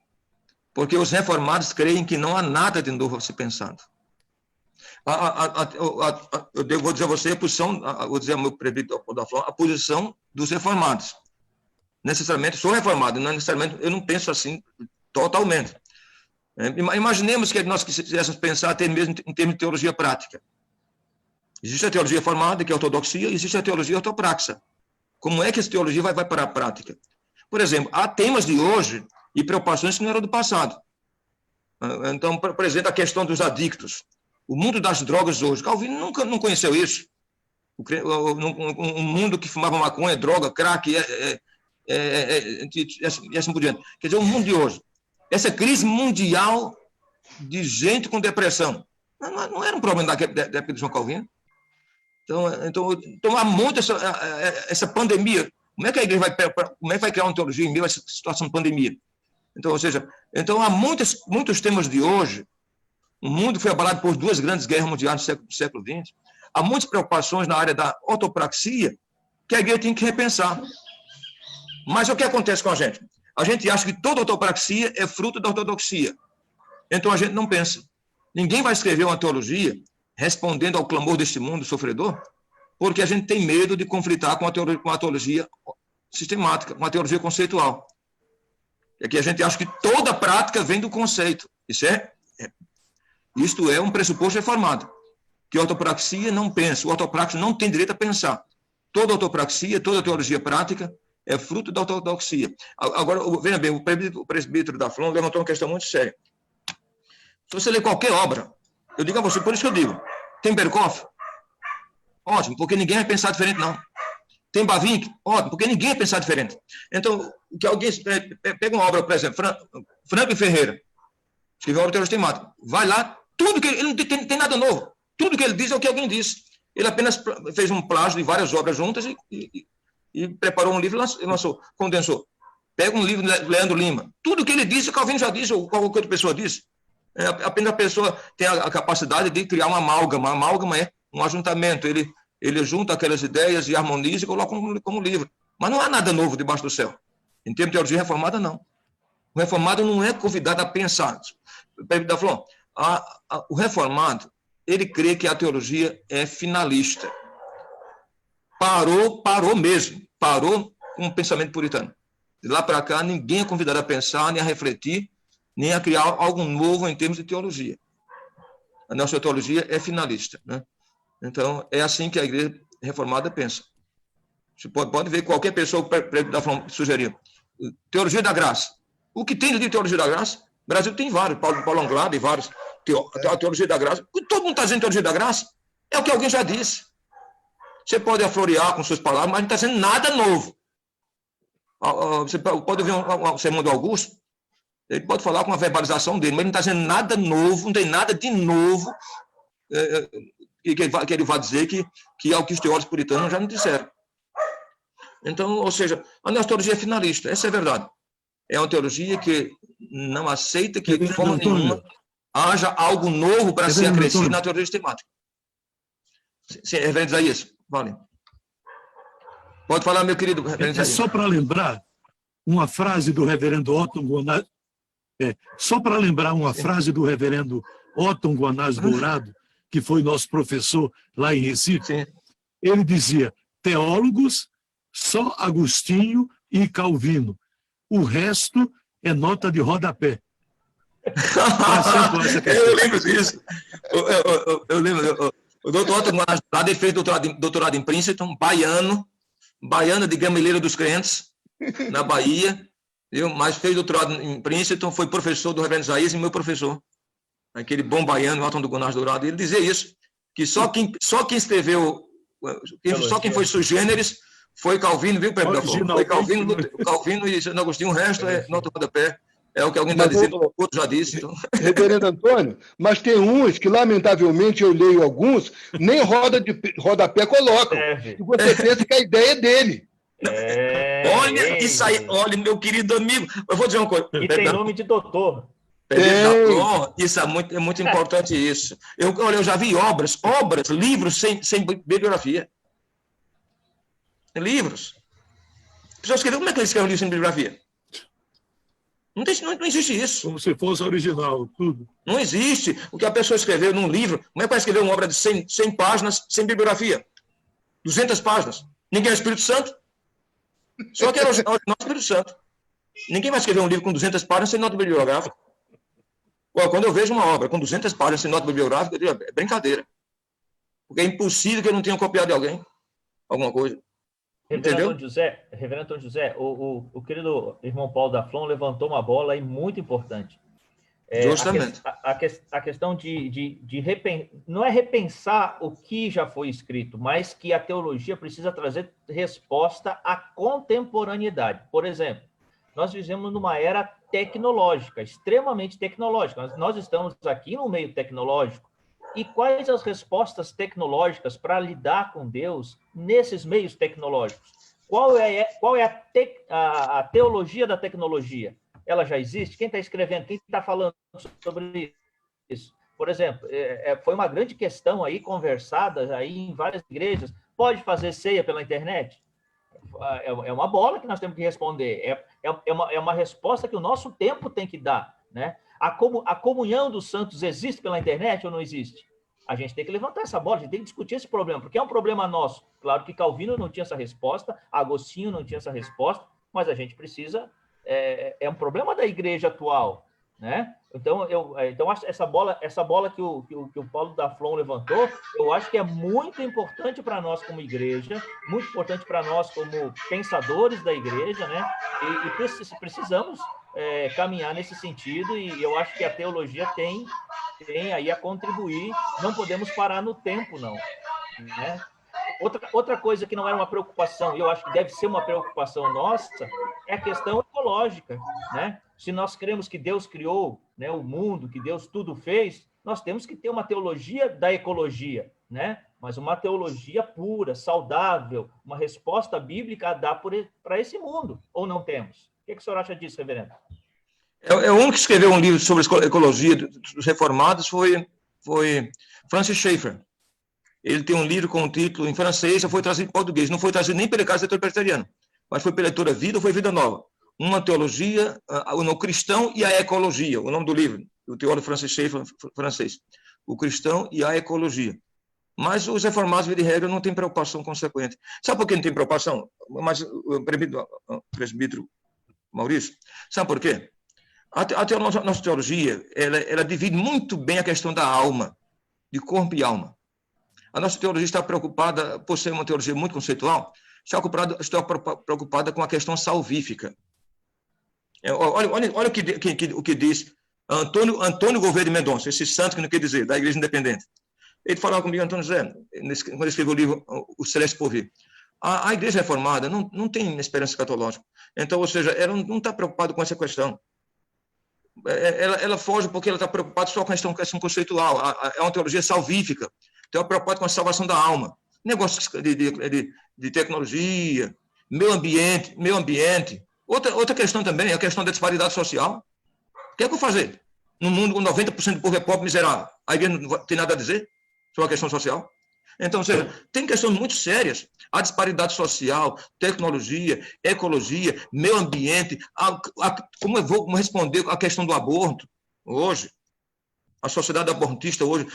Porque os reformados creem que não há nada de novo a ser pensado. Eu vou dizer a você a posição, vou dizer ao meu presbítero da Flon, a posição dos reformados. Necessariamente, sou reformado, não necessariamente, eu não penso assim totalmente. Imaginemos que nós quiséssemos pensar até mesmo em termos de teologia prática. Existe a teologia formada, que é a ortodoxia, e existe a teologia ortopraxa. Como é que essa teologia vai para a prática? Por exemplo, há temas de hoje e preocupações que não eram do passado. Então, por exemplo, a questão dos adictos. O mundo das drogas hoje. Calvino nunca não conheceu isso. Um mundo que fumava maconha, droga, crack, e assim por diante. Quer dizer, o mundo de hoje. Essa crise mundial de gente com depressão. Não era um problema da época de João Calvino. Então há muito essa pandemia. Como é que a igreja vai criar uma teologia em meio a essa situação de pandemia? Então, ou seja, há muitos temas de hoje. O mundo foi abalado por 2 grandes guerras mundiais do século XX. Há muitas preocupações na área da ortopraxia que a igreja tem que repensar. Mas o que acontece com a gente? A gente acha que toda ortopraxia é fruto da ortodoxia. Então a gente não pensa. Ninguém vai escrever uma teologia respondendo ao clamor deste mundo sofredor, porque a gente tem medo de conflitar com a teologia sistemática, com a teologia conceitual. É que a gente acha que toda prática vem do conceito. Isto é um pressuposto reformado, que a ortopraxia não pensa, o ortopraxia não tem direito a pensar. Toda ortopraxia, toda teologia prática é fruto da ortodoxia. Agora, veja bem, o presbítero da Flon levantou uma questão muito séria. Se você ler qualquer obra, eu digo a você, por isso que eu digo, tem Berkoff? Ótimo, porque ninguém vai pensar diferente, não. Tem Bavinck? Ótimo, porque ninguém vai pensar diferente. Então, que alguém pega uma obra, por exemplo, Franklin Ferreira, escreveu uma obra teológica, vai lá, tudo que ele não tem nada novo. Tudo que ele diz é o que alguém disse. Ele apenas fez um plágio de várias obras juntas e preparou um livro e lançou, condensou. Pega um livro de Leandro Lima. Tudo que ele disse, Calvino já disse, ou qualquer outra pessoa disse. Apenas a pessoa tem a capacidade de criar uma amálgama. A amálgama é um ajuntamento. Ele junta aquelas ideias e harmoniza e coloca como livro. Mas não há nada novo debaixo do céu. Em termos de teologia reformada, não. O reformado não é convidado a pensar. O reformado, ele crê que a teologia é finalista. Parou mesmo. Parou com o pensamento puritano. De lá para cá, ninguém é convidado a pensar, nem a refletir, nem a criar algo novo em termos de teologia. A nossa teologia é finalista, né? Então, é assim que a igreja reformada pensa. Você pode ver qualquer pessoa que sugerir. Teologia da graça. O que tem de teologia da graça? O Brasil tem vários, Paulo Anglada e vários. A teologia da graça. Todo mundo está dizendo teologia da graça. É o que alguém já disse. Você pode aflorear com suas palavras, mas não está dizendo nada novo. Você pode ouvir um sermão do Augusto, ele pode falar com a verbalização dele, mas ele não está dizendo nada novo, não tem nada de novo que ele vai dizer que é o que os teólogos puritanos já não disseram. Então, ou seja, a nossa teologia é finalista, essa é a verdade. É uma teologia que não aceita que, de forma nenhuma, haja algo novo para ser acrescido na teologia sistemática. Sim, reverendo Isaías, vale. Pode falar, meu querido reverendo Isaías. Só para lembrar uma frase do reverendo Otton Guanás, só para lembrar uma frase do reverendo Otton Guanás Dourado, que foi nosso professor lá em Recife. Sim. Ele dizia, teólogos, só Agostinho e Calvino. O resto é nota de rodapé. Eu lembro disso. Eu lembro. O doutor Otton Guanás Dourado fez doutorado em Princeton, baiano de Gameleira dos Crentes, na Bahia. Mas fez doutorado em Princeton, foi professor do reverendo Isaías e meu professor. Aquele bom baiano, Alton do Gonás Dourado. Ele dizia isso, que só quem escreveu, só quem foi sui generis foi Calvino, viu, Pedro? Foi Calvino e Santo Agostinho, o resto é nota rodapé. É o que alguém está dizendo, o outro já disse. Então. Reverendo Antônio, mas tem uns que, lamentavelmente, eu leio alguns, nem rodapé colocam. E você pensa que a ideia é dele. Olha isso aí, olha, meu querido amigo. Eu vou dizer uma coisa. E tem nome de doutor. Isso é muito importante isso. Eu já vi obras, livros sem bibliografia. Livros. A pessoa escreveu, como é que ele escreve um livro sem bibliografia? Não existe isso. Como se fosse original, tudo. Não existe. O que a pessoa escreveu num livro, como é que vai escrever uma obra de 100 páginas sem bibliografia? 200 páginas. Ninguém é Espírito Santo. Só que é o Espírito Santo. Ninguém vai escrever um livro com 200 páginas sem nota bibliográfica. Quando eu vejo uma obra com 200 páginas sem nota bibliográfica, eu digo, é brincadeira. Porque é impossível que eu não tenha copiado de alguém alguma coisa. Reverendo Antônio José, o querido irmão Paulo da Flon levantou uma bola aí muito importante. Justamente. A questão não é repensar o que já foi escrito, mas que a teologia precisa trazer resposta à contemporaneidade. Por exemplo, nós vivemos numa era tecnológica, extremamente tecnológica. Nós estamos aqui no meio tecnológico. E quais as respostas tecnológicas para lidar com Deus nesses meios tecnológicos? Qual é a teologia da tecnologia? Ela já existe? Quem está escrevendo? Quem está falando sobre isso? Por exemplo, foi uma grande questão aí, conversada aí em várias igrejas. Pode fazer ceia pela internet? É uma bola que nós temos que responder. É uma resposta que o nosso tempo tem que dar, né? A comunhão dos santos existe pela internet ou não existe? A gente tem que levantar essa bola, a gente tem que discutir esse problema, porque é um problema nosso. Claro que Calvino não tinha essa resposta, Agostinho não tinha essa resposta, mas a gente precisa... É um problema da igreja atual, né? Então essa bola que o Paulo da Flon levantou, eu acho que é muito importante para nós como igreja, muito importante para nós como pensadores da igreja, né? E precisamos caminhar nesse sentido, e eu acho que a teologia tem aí a contribuir. Não podemos parar no tempo, não, né? Outra coisa que não era uma preocupação, e eu acho que deve ser uma preocupação nossa, é a questão ecológica, né? Se nós cremos que Deus criou, né, o mundo, que Deus tudo fez, nós temos que ter uma teologia da ecologia, né? Mas uma teologia pura, saudável, uma resposta bíblica a dar para esse mundo, ou não temos? O que o senhor acha disso, reverendo? O único que escreveu um livro sobre a ecologia dos reformados foi Francis Schaeffer. Ele tem um livro com o título em francês, já foi trazido em português. Não foi trazido nem pela Casa Editora Presbiteriana, mas foi pela Editora Vida ou foi Vida Nova. Uma teologia, o cristão e a ecologia, o nome do livro, o teólogo Francis Schaeffer, francês. O cristão e a ecologia. Mas os reformados, de regra, não têm preocupação consequente. Sabe por que não tem preocupação? Mas o presbítero Maurício, sabe por quê? A nossa teologia, ela divide muito bem a questão da alma, de corpo e alma. A nossa teologia está preocupada, por ser uma teologia muito conceitual, está preocupada com a questão salvífica. Olha o que diz Antônio Gouveia de Mendonça, esse santo que não quer dizer, da Igreja Independente. Ele falava comigo, Antônio José, quando ele escreveu o livro O Celeste Porvir. A Igreja Reformada não tem esperança escatológica. Então, ou seja, ela não está preocupada com essa questão. Ela foge porque ela está preocupada só com a questão conceitual. É uma teologia salvífica. Então, é preocupado com a salvação da alma. Negócios de tecnologia, meio ambiente. Outra questão também é a questão da disparidade social. O que é que eu vou fazer? Num mundo com 90% do povo é pobre, miserável. A igreja não tem nada a dizer sobre a questão social? Então, ou seja, tem questões muito sérias. A disparidade social, tecnologia, ecologia, meio ambiente. Como eu vou responder à questão do aborto hoje? A sociedade abortista hoje,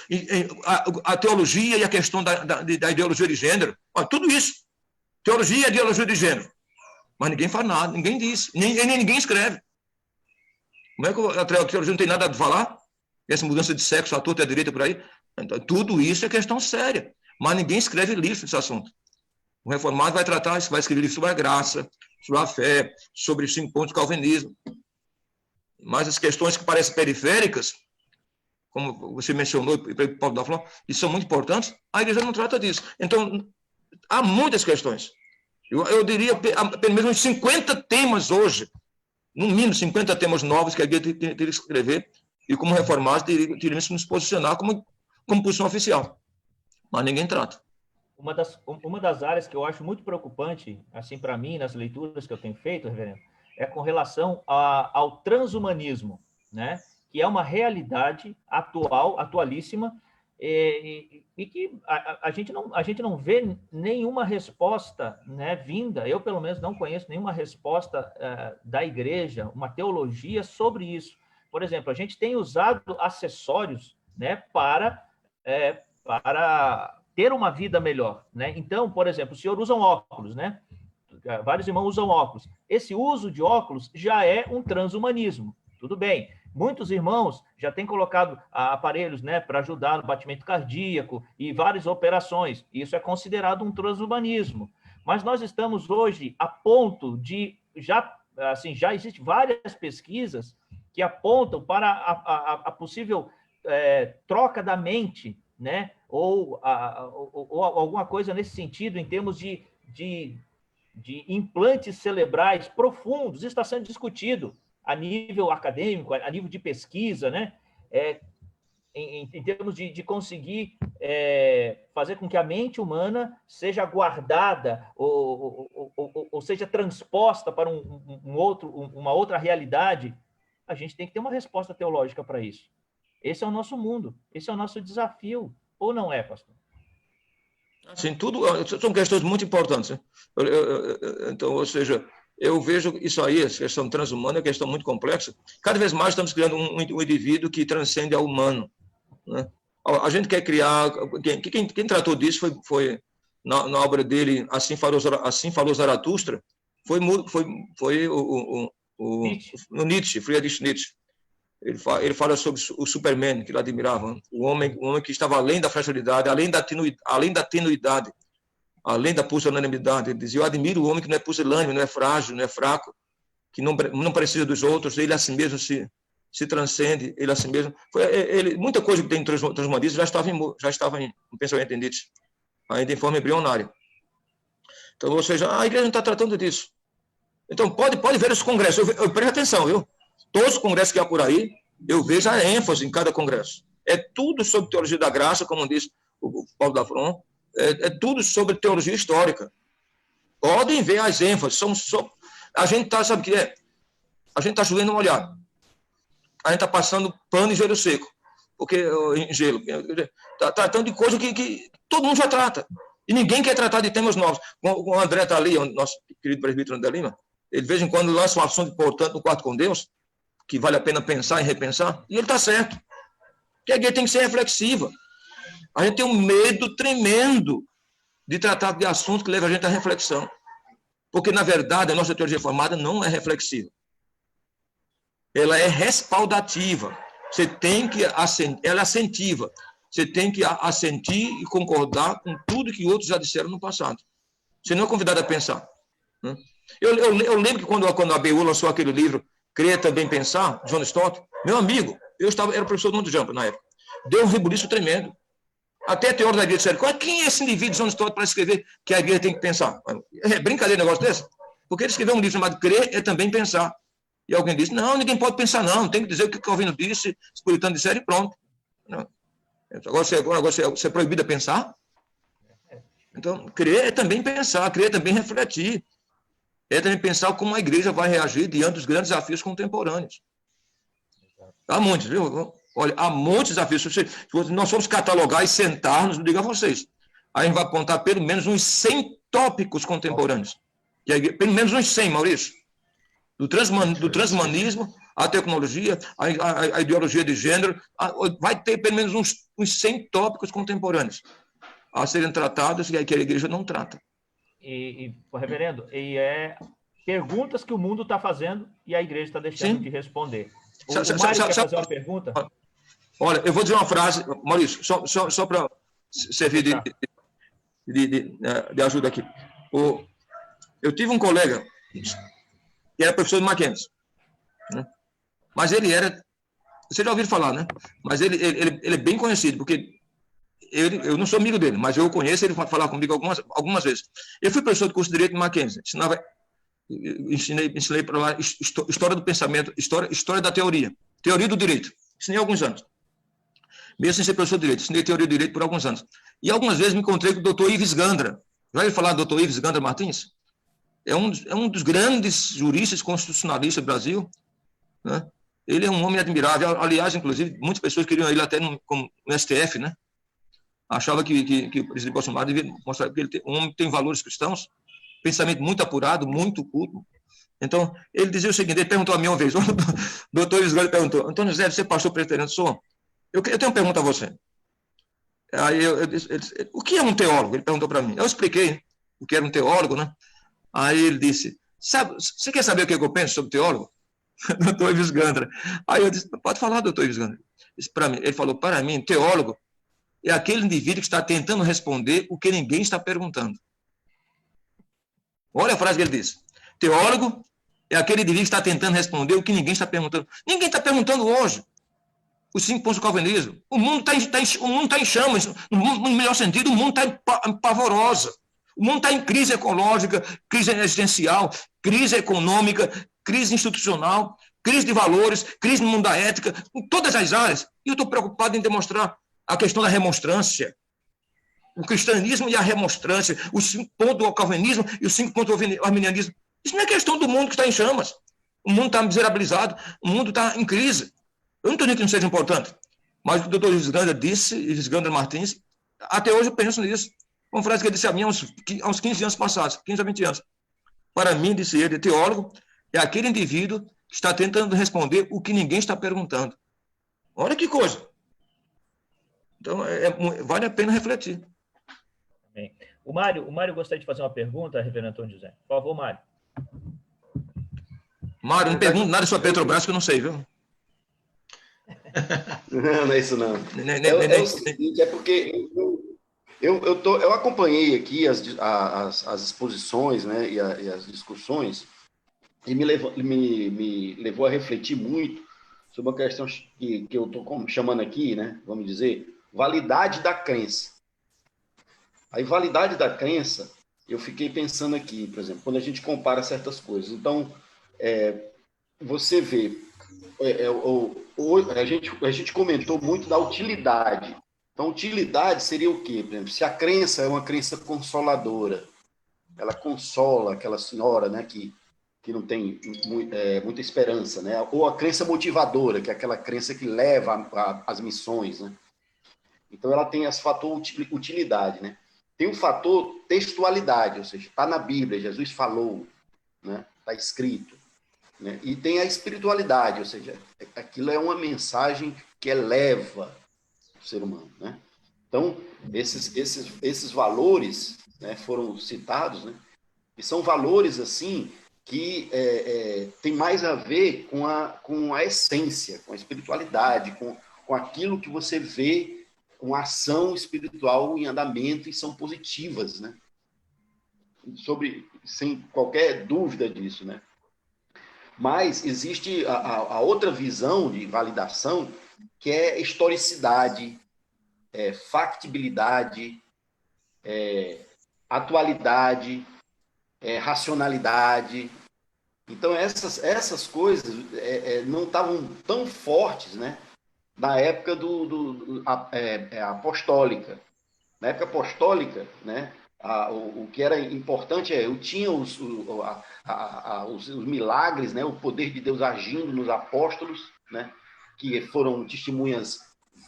a teologia e a questão da ideologia de gênero, tudo isso. Teologia e ideologia de gênero. Mas ninguém faz nada, ninguém diz, nem ninguém escreve. Como é que a teologia não tem nada a falar? Essa mudança de sexo, à torta e à direita por aí? Então, tudo isso é questão séria. Mas ninguém escreve livro nesse assunto. O reformado vai escrever livro sobre a graça, sobre a fé, sobre os 5 pontos do calvinismo. Mas as questões que parecem periféricas, como você mencionou, e Paulo da falou, e são muito importantes, a igreja não trata disso. Então, há muitas questões. Eu diria, pelo menos uns 50 temas hoje, no mínimo 50 temas novos que a igreja teria que escrever, e como reformados, teríamos que nos posicionar como posição oficial. Mas ninguém trata. Uma das áreas que eu acho muito preocupante, assim, para mim, nas leituras que eu tenho feito, reverendo, é com relação ao transhumanismo, né? Que é uma realidade atualíssima, e que a gente não vê nenhuma resposta, né, vinda. Eu, pelo menos, não conheço nenhuma resposta da igreja, uma teologia sobre isso. Por exemplo, a gente tem usado acessórios, né, para ter uma vida melhor, né? Então, por exemplo, o senhor usa óculos, né? Vários irmãos usam óculos. Esse uso de óculos já é um transhumanismo. Tudo bem. Muitos irmãos já têm colocado aparelhos, né, para ajudar no batimento cardíaco e várias operações. Isso é considerado um transhumanismo. Mas nós estamos hoje a ponto de já existem várias pesquisas que apontam para a possível troca da mente, né, ou alguma coisa nesse sentido, em termos de implantes cerebrais profundos. Isso está sendo discutido a nível acadêmico, a nível de pesquisa, né? Em termos de conseguir fazer com que a mente humana seja guardada ou seja transposta para uma outra realidade. A gente tem que ter uma resposta teológica para isso. Esse é o nosso mundo, esse é o nosso desafio, ou não é, pastor? Sim, tudo são questões muito importantes. Né? Então, ou seja, eu vejo isso aí, essa questão transhumana é uma questão muito complexa. Cada vez mais estamos criando um indivíduo que transcende ao humano. Né? A gente quer criar... Quem tratou disso foi na obra dele, Assim Falou Zaratustra, foi o Nietzsche, Friedrich Nietzsche. Ele fala sobre o Superman, que ele admirava, o homem que estava além da fragilidade, além da tenuidade, além da pusilanimidade. Ele dizia: eu admiro o homem que não é pusilânime, não é frágil, não é fraco, que não precisa dos outros, ele a si mesmo se transcende, ele a si mesmo. Muita coisa que tem em transhumanismo já estava em pensamento de Nietzsche, ainda em forma embrionária. Então, ou seja, a igreja não está tratando disso. Então, pode ver os congressos. Preste atenção, viu? Todos os congressos que há por aí, eu vejo a ênfase em cada congresso. É tudo sobre teologia da graça, como diz o Paulo da Fron, é tudo sobre teologia histórica. Podem ver as ênfases. A gente está, sabe o que é? A gente está chovendo molhado. A gente está passando pano em gelo seco. Em gelo. Está tratando de coisa que todo mundo já trata. E ninguém quer tratar de temas novos. O André está ali, o nosso querido presbítero André Lima, ele de vez em quando lança um assunto importante no Quarto com Deus, que vale a pena pensar e repensar, e ele está certo. Porque a igreja tem que ser reflexiva. A gente tem um medo tremendo de tratar de assuntos que levam a gente à reflexão. Porque, na verdade, a nossa teologia reformada não é reflexiva. Ela é respaldativa. Ela é assentiva. Você tem que assentir e concordar com tudo que outros já disseram no passado. Você não é convidado a pensar. Né? Eu lembro que quando a ABU lançou aquele livro, Crer Também Pensar, John Stott, meu amigo, era professor do Mundo Jump na época, deu um rebuliço tremendo. Até a teórica da igreja disseram: quem é esse indivíduo, John Stott, para escrever que a igreja tem que pensar? É brincadeira um negócio desse? Porque ele escreveu um livro chamado Crer é Também Pensar. E alguém disse: não, ninguém pode pensar, não, tem que dizer o que o Calvino disse, os puritanos disseram e pronto. Não. Agora você é proibido a pensar? Então, crer é também pensar, crer é também refletir. É também pensar como a igreja vai reagir diante dos grandes desafios contemporâneos. Há muitos, viu? Olha, há muitos desafios. Se nós formos catalogar e sentarmos, digo a vocês, a gente vai apontar pelo menos uns 100 tópicos contemporâneos. Pelo menos uns 100, Maurício. Do transhumanismo, a tecnologia, a ideologia de gênero, vai ter pelo menos uns 100 tópicos contemporâneos a serem tratados e que a igreja não trata. Reverendo, perguntas que o mundo está fazendo e a igreja está deixando de responder. O Mário quer fazer uma pergunta? Olha, eu vou dizer uma frase, Maurício, só para servir de ajuda aqui. Eu tive um colega E era professor de Mackenzie. Né? Mas ele era... Vocês já ouviram falar, né? Mas ele é bem conhecido, porque eu não sou amigo dele, mas eu o conheço, ele falar comigo algumas vezes. Eu fui professor de curso de Direito de Mackenzie. Ensinei para lá história do pensamento, história da teoria do direito. Ensinei há alguns anos. Mesmo sem ser professor de direito, ensinei teoria do direito por alguns anos. E algumas vezes me encontrei com o doutor Ives Gandra. Já ouviu falar do doutor Ives Gandra Martins? É um dos grandes juristas constitucionalistas do Brasil, né? Ele é um homem admirável. Aliás, inclusive, muitas pessoas queriam ele até no STF, né? Achava que o presidente Bolsonaro devia mostrar que um homem que tem valores cristãos, pensamento muito apurado, muito culto. Então, ele dizia o seguinte, ele perguntou a mim uma vez, o doutor Ives Gandra perguntou, Antônio José, você é pastor presbiteriano? Sou. Eu tenho uma pergunta a você. Aí eu disse, o que é um teólogo? Ele perguntou para mim. Eu expliquei o que era um teólogo, né? Aí ele disse, você quer saber o que eu penso sobre teólogo? Doutor Ives Gandra. Aí eu disse, pode falar, doutor Ives Gandra. Ele falou, para mim, teólogo é aquele indivíduo que está tentando responder o que ninguém está perguntando. Olha a frase que ele disse. Teólogo é aquele indivíduo que está tentando responder o que ninguém está perguntando. Ninguém está perguntando hoje os 5 pontos do calvinismo. O mundo está em chamas. No melhor sentido, o mundo está pavorosa. O mundo está em crise ecológica, crise existencial, crise econômica, crise institucional, crise de valores, crise no mundo da ética, em todas as áreas. E eu estou preocupado em demonstrar a questão da remonstrância. O cristianismo e a remonstrância, os 5 pontos do calvinismo e os 5 pontos do arminianismo. Isso não é questão do mundo que está em chamas. O mundo está miserabilizado, o mundo está em crise. Eu não estou dizendo que não seja importante, mas o que o doutor Ives Gandra disse, Ives Gandra Martins, até hoje eu penso nisso. Uma frase que ele disse a mim há uns 15 anos passados, 15 a 20 anos. Para mim, disse ele, teólogo é aquele indivíduo que está tentando responder o que ninguém está perguntando. Olha que coisa. Então, vale a pena refletir. Bem. O Mário gostaria de fazer uma pergunta, reverendo Antônio José. Por favor, Mário. Mário, não pergunto nada sobre a Petrobras, que eu não sei, viu? Não é isso, não. É o seguinte, é porque eu acompanhei aqui as exposições, né, e as discussões, e me levou a refletir muito sobre uma questão que eu estou chamando aqui, né, vamos dizer, validade da crença. A validade da crença, eu fiquei pensando aqui, por exemplo, quando a gente compara certas coisas. Então, você vê, a gente comentou muito da utilidade. Então, utilidade seria o quê? Por exemplo, se a crença é uma crença consoladora, ela consola aquela senhora, né, que não tem muita esperança, né? Ou a crença motivadora, que é aquela crença que leva às missões, né? Então, ela tem esse fator utilidade, né? Tem o fator textualidade, ou seja, está na Bíblia, Jesus falou, né? Está escrito. Né? E tem a espiritualidade, ou seja, aquilo é uma mensagem que eleva o ser humano. Né? Então, esses valores, né, foram citados, né? E são valores assim que tem mais a ver com a essência, com a espiritualidade, com aquilo que você vê, uma ação espiritual em andamento, e são positivas, né? Sem qualquer dúvida disso, né? Mas existe a outra visão de validação, que é historicidade, factibilidade, atualidade, racionalidade. Então, essas coisas não estavam tão fortes, né, na época apostólica. Na época apostólica, né, o que era importante tinha os milagres, né, o poder de Deus agindo nos apóstolos, né, que foram testemunhas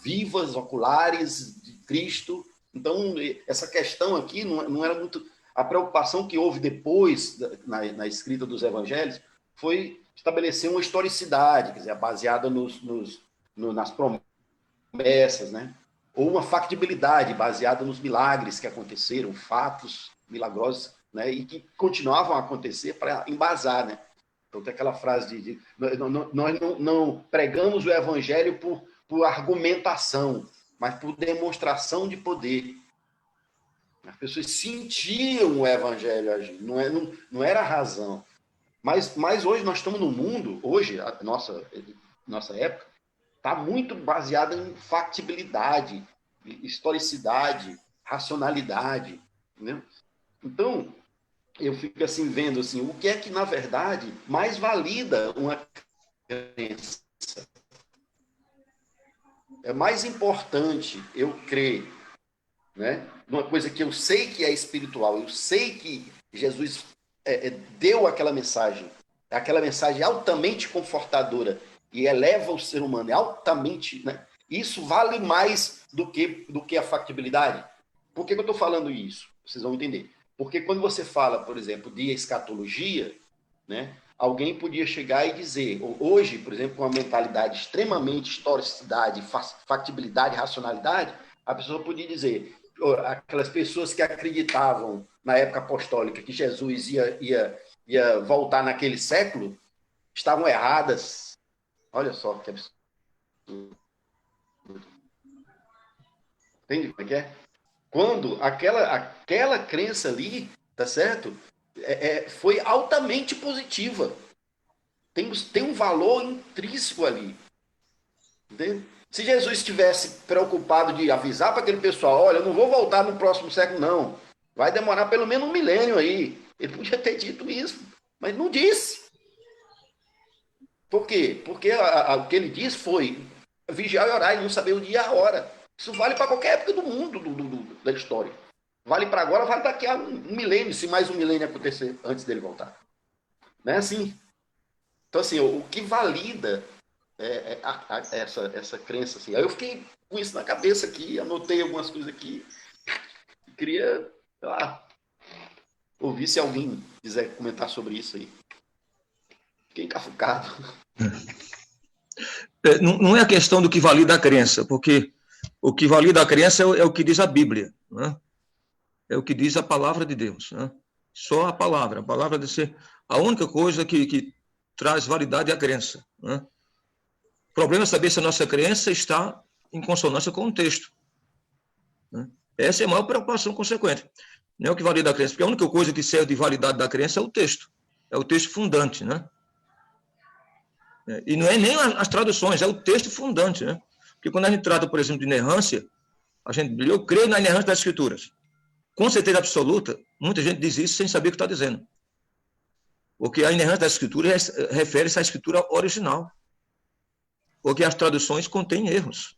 vivas, oculares de Cristo. Então, essa questão aqui não era muito... A preocupação que houve depois, na escrita dos evangelhos, foi estabelecer uma historicidade, quer dizer, baseada nas promessas, né? Ou uma factibilidade baseada nos milagres que aconteceram, fatos milagrosos, né? E que continuavam a acontecer para embasar, né? Então tem aquela frase nós não pregamos o evangelho por argumentação, mas por demonstração de poder. As pessoas sentiam o evangelho agir, não era razão. Mas hoje nós estamos no mundo, hoje, a nossa época, está muito baseada em factibilidade, historicidade, racionalidade, entendeu? Então, eu fico assim vendo assim, o que é que, na verdade, mais valida uma crença. É mais importante eu crer, né, numa coisa que eu sei que é espiritual, eu sei que Jesus deu aquela mensagem altamente confortadora e eleva o ser humano, é altamente, né? Isso vale mais do que a factibilidade. Por que eu estou falando isso? Vocês vão entender. Porque quando você fala, por exemplo, de escatologia, né, alguém podia chegar e dizer, hoje, por exemplo, com uma mentalidade extremamente historicidade, factibilidade, racionalidade, a pessoa podia dizer, aquelas pessoas que acreditavam na época apostólica que Jesus ia voltar naquele século, estavam erradas. Olha só que absurdo. Entende como é que é? Quando aquela crença ali, tá certo? Foi altamente positiva. Tem um valor intrínseco ali. Entende? Se Jesus estivesse preocupado de avisar para aquele pessoal, olha, eu não vou voltar no próximo século, não. Vai demorar pelo menos 1 milênio aí. Ele podia ter dito isso, mas não disse. Por quê? Porque o que ele disse foi vigiar e orar e não saber o dia e a hora. Isso vale para qualquer época do mundo, da história. Vale para agora, vale daqui a 1 milênio, se mais 1 milênio acontecer antes dele voltar. Não é assim? Então, assim, o que valida essa crença, assim. Aí eu fiquei com isso na cabeça aqui, anotei algumas coisas aqui. Queria, sei lá, ouvir se alguém quiser comentar sobre isso aí. Fiquei encafucado. Não é a questão do que valida a crença, porque o que valida a crença é o que diz a Bíblia, né? É o que diz a palavra de Deus, né? Só a palavra deve ser a única coisa que traz validade à crença, né? O problema é saber se a nossa crença está em consonância com o texto, né? Essa é a maior preocupação consequente. Não é o que valida a crença, porque a única coisa que serve de validade da crença é o texto fundante, né? E não é nem as traduções, é o texto fundante, né? Porque quando a gente trata, por exemplo, de inerrância, eu creio na inerrância das Escrituras. Com certeza absoluta, muita gente diz isso sem saber o que está dizendo. Porque a inerrância das Escrituras refere-se à Escritura original. Porque as traduções contêm erros.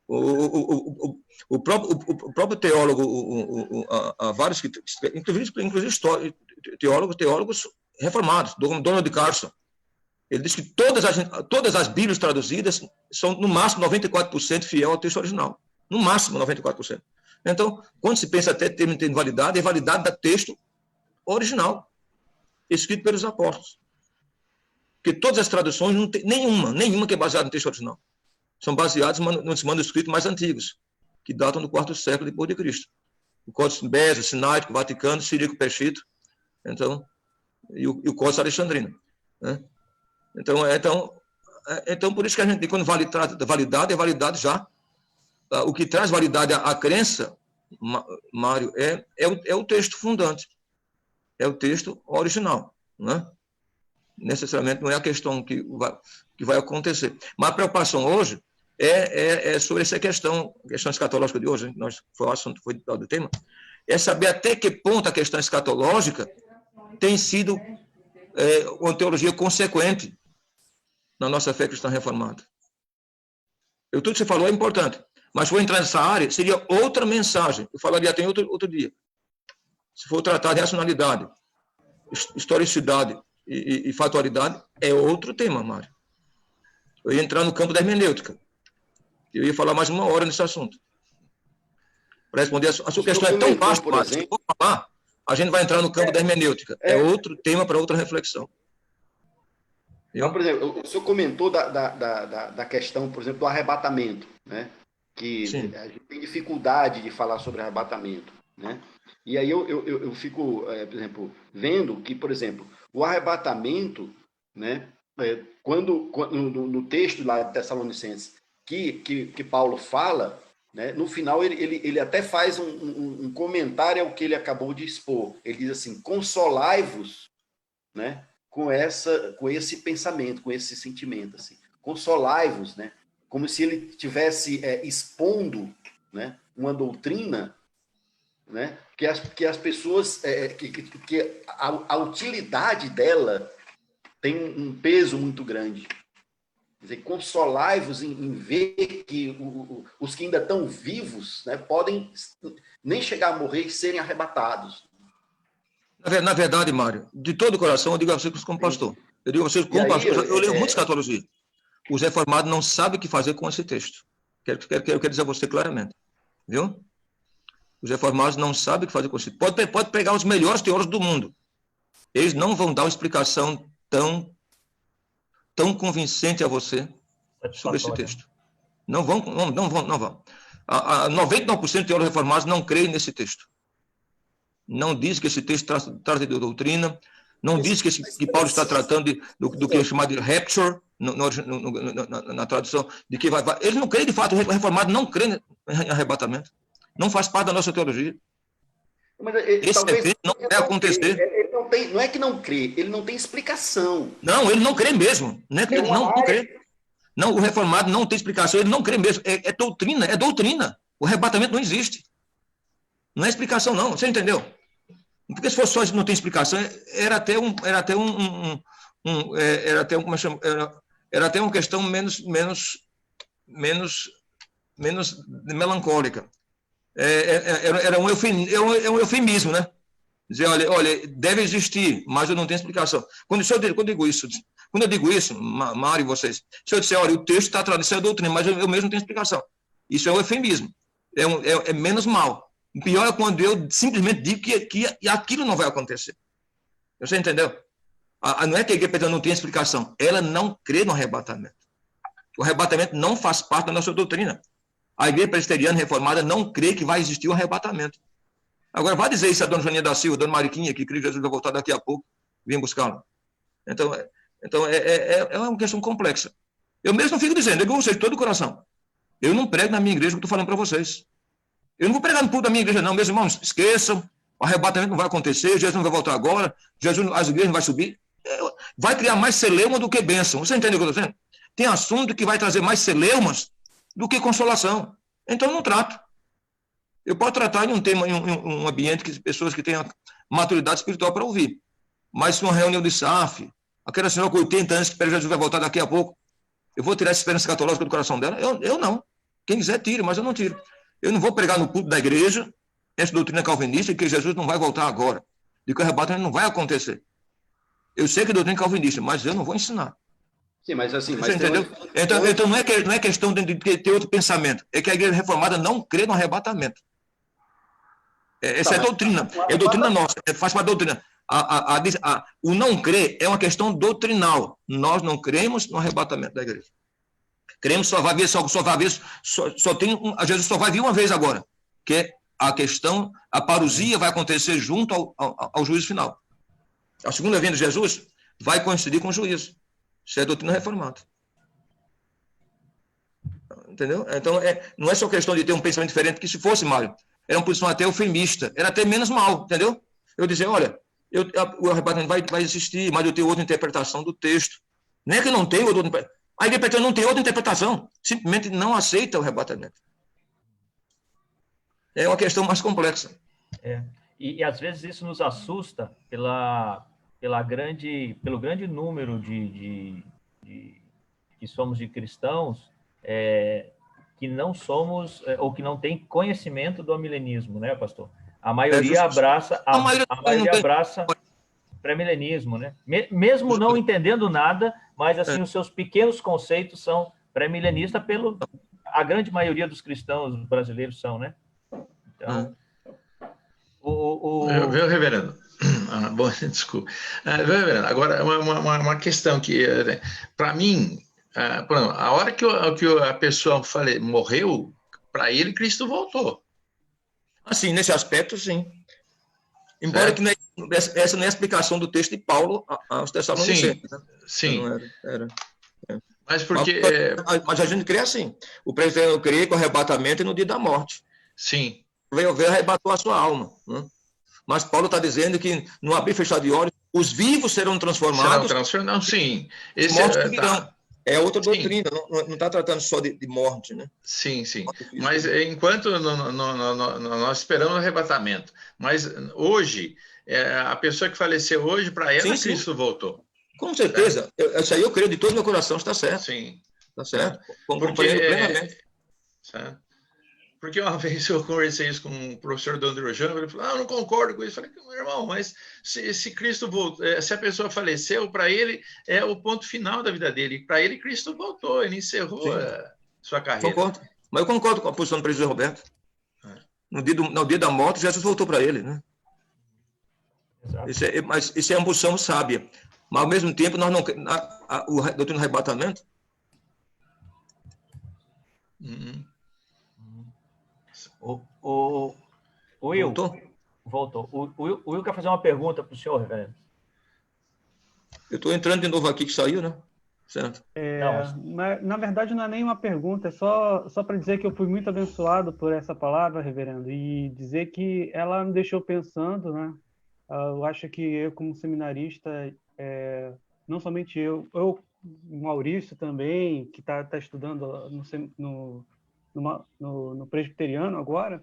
O próprio teólogo, há vários, inclusive teólogos reformados, Donald Carson, ele diz que todas as Bíblias traduzidas são, no máximo, 94% fiel ao texto original. No máximo, 94%. Então, quando se pensa até termo de validade, é validade do texto original, escrito pelos apóstolos. Porque todas as traduções, não tem nenhuma que é baseada no texto original. São baseadas nos manuscritos mais antigos, que datam do 4º século depois de Cristo. O Códice Beza, Sináitico, Vaticano, Síriaco, Peshito, então, e o Códice Alexandrino, né? Então, por isso que a gente, quando trata de validade, é validade já. O que traz validade à crença, Mário, é o texto fundante, é o texto original, né? Necessariamente não é a questão que vai acontecer. Mas a preocupação hoje é sobre essa questão escatológica de hoje, foi o assunto, foi do tema, é saber até que ponto a questão escatológica tem sido uma teologia consequente na nossa fé cristã reformada. Tudo que você falou é importante, mas se for entrar nessa área, seria outra mensagem. Eu falaria até em outro dia. Se for tratar de racionalidade, historicidade e fatualidade, é outro tema, Mário. Eu ia entrar no campo da hermenêutica. Eu ia falar mais 1 hora nesse assunto. Para responder, a sua questão é tão vasta, Mário, se eu for falar, a gente vai entrar no campo da hermenêutica. É outro tema para outra reflexão. Então, por exemplo, o senhor comentou da questão, por exemplo, do arrebatamento, né? Que sim, a gente tem dificuldade de falar sobre arrebatamento, né? E aí eu fico, por exemplo, vendo que, por exemplo, o arrebatamento, né? Quando no texto lá de Tessalonicenses que Paulo fala, né? No final ele até faz um comentário ao que ele acabou de expor. Ele diz assim: consolai-vos né, com esse pensamento, com esse sentimento, assim. Consolai-vos, né, como se ele estivesse expondo, né, uma doutrina, né, que as pessoas, que a utilidade dela tem um peso muito grande. Quer dizer, consolai-vos em ver que os que ainda estão vivos, né, podem nem chegar a morrer e serem arrebatados. Na verdade, Mário, de todo o coração, eu digo a vocês como pastor. Eu digo a vocês como pastor. Eu leio muita escatologia. Os reformados não sabem o que fazer com esse texto. Quero dizer a você claramente. Viu? Os reformados não sabem o que fazer com esse texto. Pode pegar os melhores teólogos do mundo. Eles não vão dar uma explicação tão convincente a você sobre esse texto. Não vão. 99% de teólogos reformados não creem nesse texto. Não diz que esse texto trata de doutrina, não diz que Paulo está tratando do que é chamado de rapture, na tradução, de que vai. Eles não creem, de fato, o reformado não crê em arrebatamento. Não faz parte da nossa teologia. Mas esse evento não vai acontecer. Não é que não crê, ele não tem explicação. Não, ele não crê mesmo. Não é que não crê. Não, o reformado não tem explicação, ele não crê mesmo. É doutrina. O arrebatamento não existe. Não é explicação, não. Você entendeu? Porque se fosse só isso não tem explicação, era até uma questão menos melancólica. Era um eufemismo, né? Dizer, olha, deve existir, mas eu não tenho explicação. Quando eu digo isso, Mário e vocês, se eu disser, olha, o texto está tratando, isso é doutrina, mas eu mesmo não tenho explicação. Isso é um eufemismo. É menos mal. O pior é quando eu simplesmente digo que aquilo não vai acontecer. Você entendeu? Não é que a igreja não tem explicação. Ela não crê no arrebatamento. O arrebatamento não faz parte da nossa doutrina. A igreja presbiteriana reformada não crê que vai existir o arrebatamento. Agora, vai dizer isso a dona Joaninha da Silva, a dona Mariquinha, que Cristo Jesus vai voltar daqui a pouco, vem buscá-la. Então, é uma questão complexa. Eu mesmo fico dizendo, eu digo a vocês de todo o coração, eu não prego na minha igreja o que estou falando para vocês. Eu não vou pregar no púlpito da minha igreja, não. Meus irmãos, esqueçam, o arrebatamento não vai acontecer, Jesus não vai voltar agora, as igrejas não vai subir. Vai criar mais celeuma do que bênção. Você entende o que eu estou dizendo? Tem assunto que vai trazer mais celeumas do que consolação. Então, eu não trato. Eu posso tratar em um tema, em um ambiente que pessoas que tenham maturidade espiritual para ouvir. Mas se uma reunião de SAF, aquela senhora com 80 anos que espera Jesus vai voltar daqui a pouco, eu vou tirar essa esperança escatológica do coração dela? Eu não. Quem quiser, tire, mas eu não tiro. Eu não vou pregar no púlpito da igreja essa doutrina calvinista de que Jesus não vai voltar agora, de que o arrebatamento não vai acontecer. Eu sei que é doutrina calvinista, mas eu não vou ensinar. Sim, mas assim... Você entendeu? Então não é questão de ter outro pensamento, é que a igreja reformada não crê no arrebatamento. Essa é doutrina, é doutrina nossa, faz parte da doutrina. O não crer é uma questão doutrinal. Nós não cremos no arrebatamento da igreja. Cremos só vai vir, Jesus só vai vir uma vez agora, que é a questão, a parousia vai acontecer junto ao juízo final. A segunda vinda de Jesus vai coincidir com o juízo. Isso é doutrina reformada. Entendeu? Então, não é só questão de ter um pensamento diferente, que se fosse, Mário, era uma posição até eufemista, era até menos mal, entendeu? Eu dizer, olha, o arrebatamento vai existir, mas eu tenho outra interpretação do texto. Não é que não tem outra interpretação. A igreja não tem outra interpretação, simplesmente não aceita o arrebatamento. É uma questão mais complexa. E às vezes isso nos assusta pelo grande número de que somos de cristãos que não somos, ou que não tem conhecimento do amilenismo, né, pastor? A maioria abraça pré-milenismo, né? Mesmo não entendendo nada, mas assim os seus pequenos conceitos são pré-milenistas a grande maioria dos cristãos brasileiros são, né? Então, Viu, reverendo? Bom, desculpa. Viu, reverendo? Agora, uma questão que, para mim, por exemplo, a hora que a pessoa morreu, para ele, Cristo voltou. Assim, nesse aspecto, sim. Embora que essa não é a explicação do texto de Paulo aos Tessalonicenses. Sim. Não era. Mas porque... Mas a gente crê assim. O presbiteriano crê que o arrebatamento é no dia da morte. Sim. Veio arrebatou a sua alma. Né? Mas Paulo está dizendo que no abrir e fechar de olhos, os vivos serão transformados. Não, sim. Os mortos virão. É outra Sim. doutrina, não está tratando só de morte, né? Sim. Mas enquanto nós esperamos o arrebatamento, mas hoje, a pessoa que faleceu hoje, para ela, Sim. Cristo voltou. Com certeza. Isso aí eu creio de todo meu coração, está certo. Sim. Está certo. Porque, Compreendo plenamente. Certo? Porque uma vez eu conversei isso com o professor Dandro Jânio, ele falou, eu não concordo com isso. Eu falei, meu irmão, mas se Cristo voltou, se a pessoa faleceu, para ele é o ponto final da vida dele. Para ele, Cristo voltou, ele encerrou a sua carreira. Concordo. Mas eu concordo com a posição do presidente Roberto. No dia da morte, Jesus voltou para ele, né? Mas isso é ambição sábia. Mas, ao mesmo tempo, nós não... O doutrina do arrebatamento... O Will. Voltou. O Will quer fazer uma pergunta para o senhor, reverendo. Eu estou entrando de novo aqui, que saiu, né? Certo. Na verdade, não é nem uma pergunta, é só para dizer que eu fui muito abençoado por essa palavra, reverendo, e dizer que ela me deixou pensando, né? Eu acho que eu, como seminarista, não somente eu, o Maurício também, que está estudando no presbiteriano agora,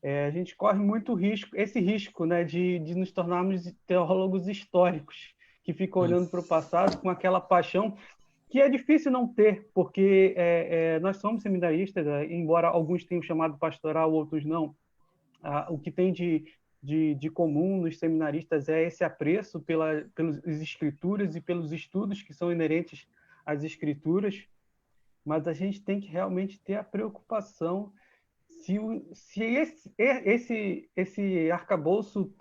a gente corre muito esse risco, né, de nos tornarmos teólogos históricos, que ficam olhando para o passado com aquela paixão que é difícil não ter, porque nós somos seminaristas, embora alguns tenham chamado pastoral, outros não. O que tem de comum nos seminaristas é esse apreço pelas escrituras e pelos estudos que são inerentes às escrituras, mas a gente tem que realmente ter a preocupação se esse arcabouço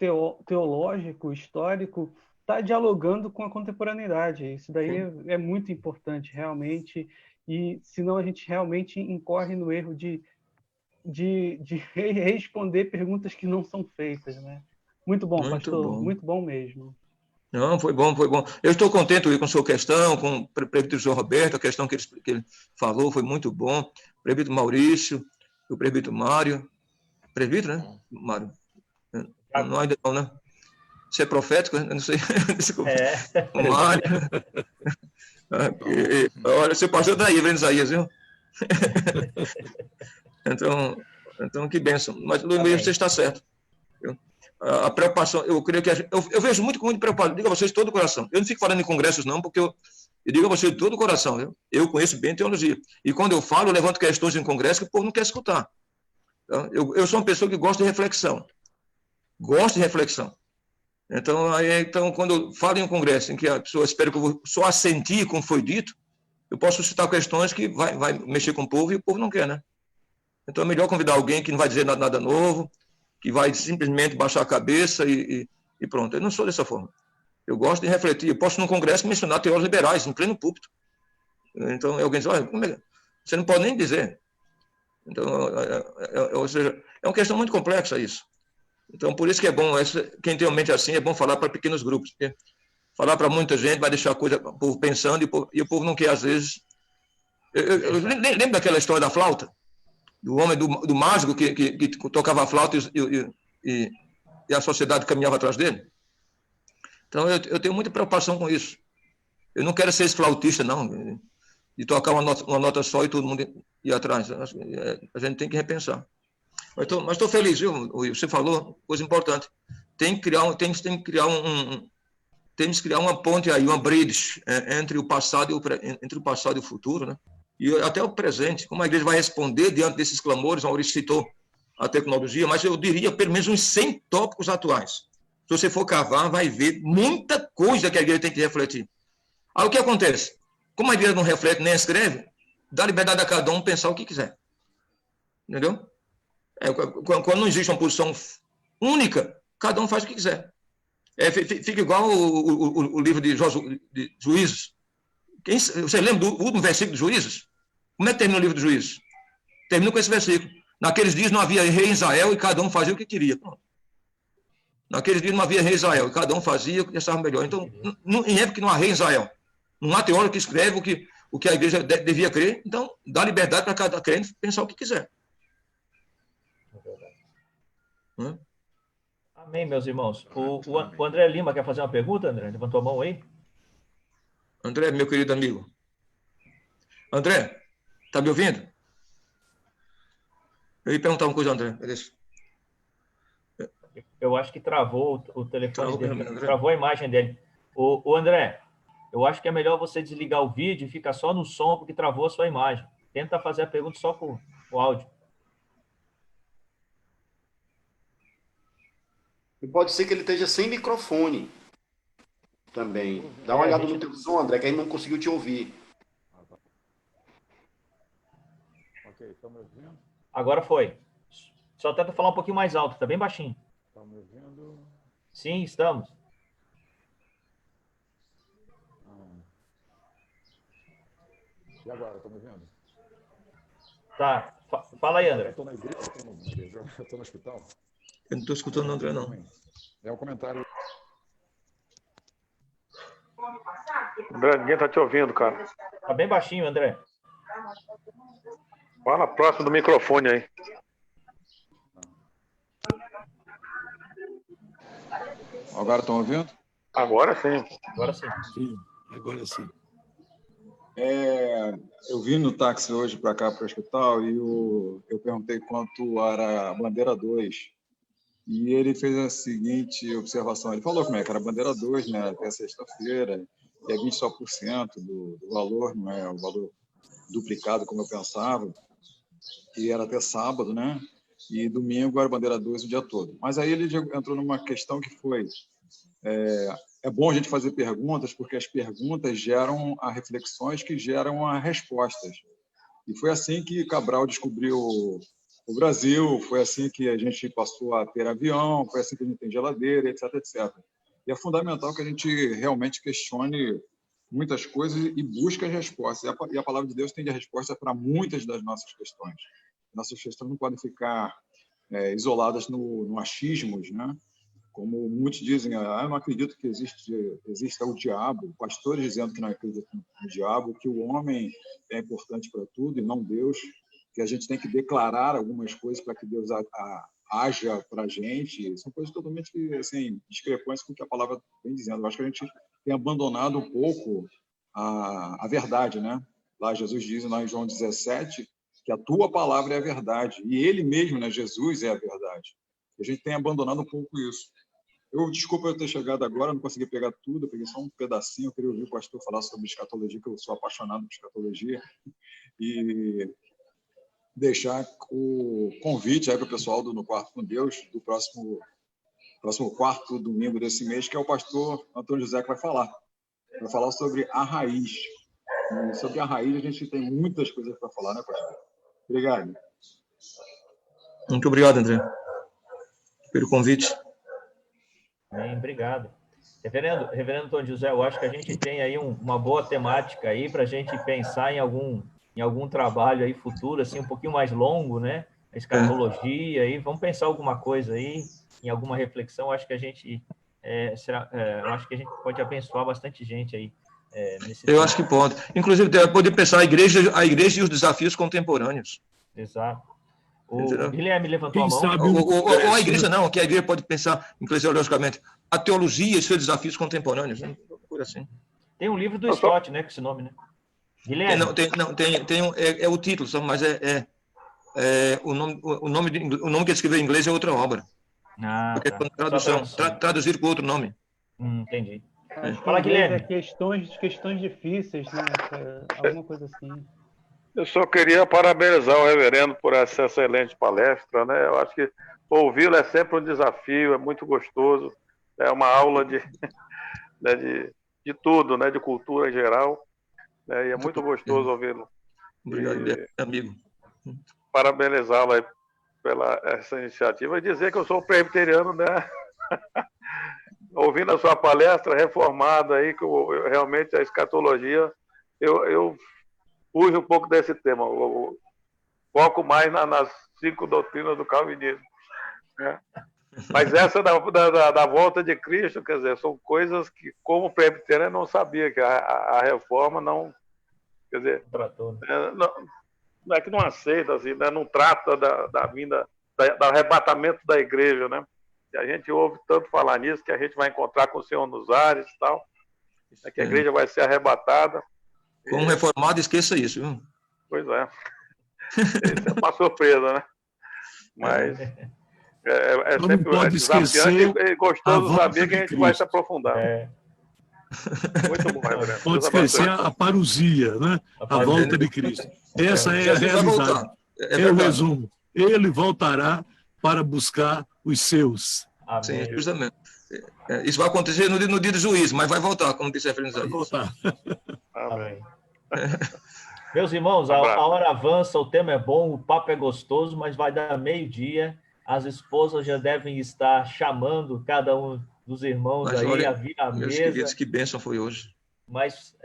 teológico, histórico, está dialogando com a contemporaneidade. Isso daí é muito importante, realmente, e senão a gente realmente incorre no erro de responder perguntas que não são feitas, né? Muito bom, pastor, muito bom mesmo. Não, foi bom. Eu estou contente com a sua questão, com o presbítero João Roberto, a questão que ele falou foi muito bom. O presbítero Maurício, o presbítero Mário. Presbítero, né? Mário. Não, ainda não, né? Você é profético? Eu não sei. Desculpa. O Mário. Olha, você passou daí, vendo Isaías, viu? Então, que bênção. Mas, Luiz, você está certo. A preocupação, eu creio que eu vejo muito preocupado. Digo a vocês de todo o coração. Eu não fico falando em congressos, não, porque eu digo a vocês de todo o coração. Viu? Eu conheço bem teologia. E quando eu falo, eu levanto questões em congresso que o povo não quer escutar. Eu sou uma pessoa que gosta de reflexão. Então, quando eu falo em um congresso em que a pessoa espera que eu vou só assentir como foi dito, eu posso citar questões que vai mexer com o povo e o povo não quer, né? Então, é melhor convidar alguém que não vai dizer nada novo, que vai simplesmente baixar a cabeça e pronto. Eu não sou dessa forma. Eu gosto de refletir. Eu posso, num congresso, mencionar teólogos liberais, em pleno púlpito. Então, alguém diz, olha, você não pode nem dizer. Então, ou seja, é uma questão muito complexa isso. Então, por isso que é bom, quem tem uma mente assim, é bom falar para pequenos grupos. Porque falar para muita gente vai deixar a coisa, o povo pensando, e o povo não quer, às vezes... Eu lembro daquela história da flauta? Do homem, do mágico que tocava a flauta e a sociedade caminhava atrás dele. Então, eu tenho muita preocupação com isso. Eu não quero ser esse flautista, não, de tocar uma nota só e todo mundo ir atrás. A gente tem que repensar. Mas estou feliz, viu? Você falou coisa importante. Temos que criar uma ponte aí, uma bridge entre o passado e o futuro, né? E até o presente, como a igreja vai responder diante desses clamores. A Maurício citou a tecnologia, mas eu diria pelo menos uns 100 tópicos atuais. Se você for cavar, vai ver muita coisa que a igreja tem que refletir. Aí o que acontece? Como a igreja não reflete nem escreve, dá liberdade a cada um pensar o que quiser. Entendeu? Quando não existe uma posição única, cada um faz o que quiser. Fica igual o livro de Juízes. Você lembra do último versículo de Juízes? Como é que termina o livro de Juízes? Termina com esse versículo. Naqueles dias não havia rei em Israel e cada um fazia o que queria. Naqueles dias não havia rei em Israel e cada um fazia o que achava melhor. Então, em época que não há rei em Israel, não há teólogo que escreve o que a igreja devia crer, então dá liberdade para cada crente pensar o que quiser. Amém, meus irmãos. O Amém. André Lima quer fazer uma pergunta, André? Levantou a mão aí? André, meu querido amigo. André, tá me ouvindo? Eu ia perguntar uma coisa, André. Eu acho que travou o telefone Travou dele, mesmo, André. travou a imagem dele. O André, eu acho que é melhor você desligar o vídeo e ficar só no som, porque travou a sua imagem. Tenta fazer a pergunta só com o áudio. E pode ser que ele esteja sem microfone também. Dá uma É, a olhada gente- no teu som, André, que a gente não conseguiu te ouvir. Ok, estão me ouvindo? Agora foi. Só tenta falar um pouquinho mais alto, tá bem baixinho. Estão me ouvindo? Sim, estamos. E agora, estão me ouvindo? Tá. Fala aí, André. Eu estou na igreja, eu estou no hospital. Eu não estou escutando o André, não. É um comentário. André, ninguém tá te ouvindo, cara. Tá bem baixinho, André. Fala próximo do microfone aí. Agora estão ouvindo? Agora sim. Agora sim. Sim, agora sim. Eu vim no táxi hoje para cá, para o hospital, e eu perguntei quanto era a bandeira 2. E ele fez a seguinte observação. Ele falou como é que era a bandeira 2, né, até sexta-feira, e é 20 só por cento do valor, não é o valor duplicado como eu pensava, e era até sábado, né? E domingo era a bandeira 2 o dia todo. Mas aí ele entrou numa questão que foi... É bom a gente fazer perguntas, porque as perguntas geram as reflexões que geram as respostas. E foi assim que Cabral descobriu o Brasil, foi assim que a gente passou a ter avião, foi assim que a gente tem geladeira, etc, etc. E é fundamental que a gente realmente questione muitas coisas e busque as respostas. E a palavra de Deus tem a resposta para muitas das nossas questões. Nossas questões não podem ficar isoladas no achismos, né? Como muitos dizem, eu não acredito que exista o diabo, pastores dizendo que não acreditam no diabo, que o homem é importante para tudo e não Deus, que a gente tem que declarar algumas coisas para que Deus haja para a gente. São coisas totalmente assim, discrepantes com o que a palavra vem dizendo. Eu acho que a gente tem abandonado um pouco a verdade, né? Lá Jesus diz, lá em João 17, que a tua palavra é a verdade. E ele mesmo, né, Jesus, é a verdade. A gente tem abandonado um pouco isso. Desculpa eu ter chegado agora, não consegui pegar tudo, eu peguei só um pedacinho, eu queria ouvir o pastor falar sobre escatologia, que eu sou apaixonado por escatologia, e deixar o convite aí para o pessoal do No Quarto com Deus, do próximo quarto domingo desse mês, que é o pastor Antônio José que vai falar sobre a raiz. E sobre a raiz a gente tem muitas coisas para falar, né, pastor? Obrigado. Muito obrigado, André, pelo convite. Bem, obrigado. Reverendo Antônio José, eu acho que a gente tem aí uma boa temática aí para a gente pensar em algum trabalho aí futuro, assim, um pouquinho mais longo, né? A escatologia aí, vamos pensar alguma coisa aí, em alguma reflexão. Eu acho que a gente pode abençoar bastante gente aí. Eu acho que pode. Inclusive, pode pensar a igreja e os desafios contemporâneos. Exato. O Guilherme levantou Quem a mão. sabe Ou a igreja não, que a igreja pode pensar, eclesiologicamente, a teologia e seus desafios contemporâneos, né? Por assim. Tem um livro do Stott, né, com esse nome, né? Guilherme. É o título, mas o nome que ele escreveu em inglês é outra obra. Tá. Tradução, traduzido por outro nome. Entendi. Fala, Guilherme. Questões difíceis, né? Alguma coisa assim. Eu só queria parabenizar o reverendo por essa excelente palestra, né? Eu acho que ouvi-lo é sempre um desafio, é muito gostoso, é uma aula de tudo, né? De cultura em geral, né? E é muito gostoso ouvi-lo. Obrigado, amigo. Parabenizá-lo aí pela essa iniciativa e dizer que eu sou presbiteriano, né? Ouvindo a sua palestra reformada aí, que realmente a escatologia, eu fujo um pouco desse tema, eu foco mais nas 5 doutrinas do calvinismo, né? Mas essa da volta de Cristo, quer dizer, são coisas que, como presbiteriano, eu não sabia que a reforma não, quer dizer, não é que não aceita, assim, né? Não trata da vinda, do arrebatamento da igreja, né? E a gente ouve tanto falar nisso, que a gente vai encontrar com o Senhor nos ares e tal, que a igreja vai ser arrebatada. Como reformado, esqueça isso, viu? Pois é. Isso é uma surpresa, né? Mas Não sempre pode esquecer desafiante e gostoso a saber que a volta de gente vai se Cristo. aprofundar. Muito bom, Reverendo. Pode esquecer a parousia, né? A volta de Cristo. Essa é a Jesus vai voltar. realidade. É É o verdade. resumo. Ele voltará para buscar os seus. Sim, Amém. justamente. Isso vai acontecer no dia do juízo, mas vai voltar, como disse a referência Vai aí. voltar. Amém. Meus irmãos, a Abraço. hora avança, o tema é bom, o papo é gostoso, mas vai dar meio-dia. As esposas já devem estar chamando cada um dos irmãos Mas aí olha, a vir à meus mesa. queridos, que bênção foi hoje. Mas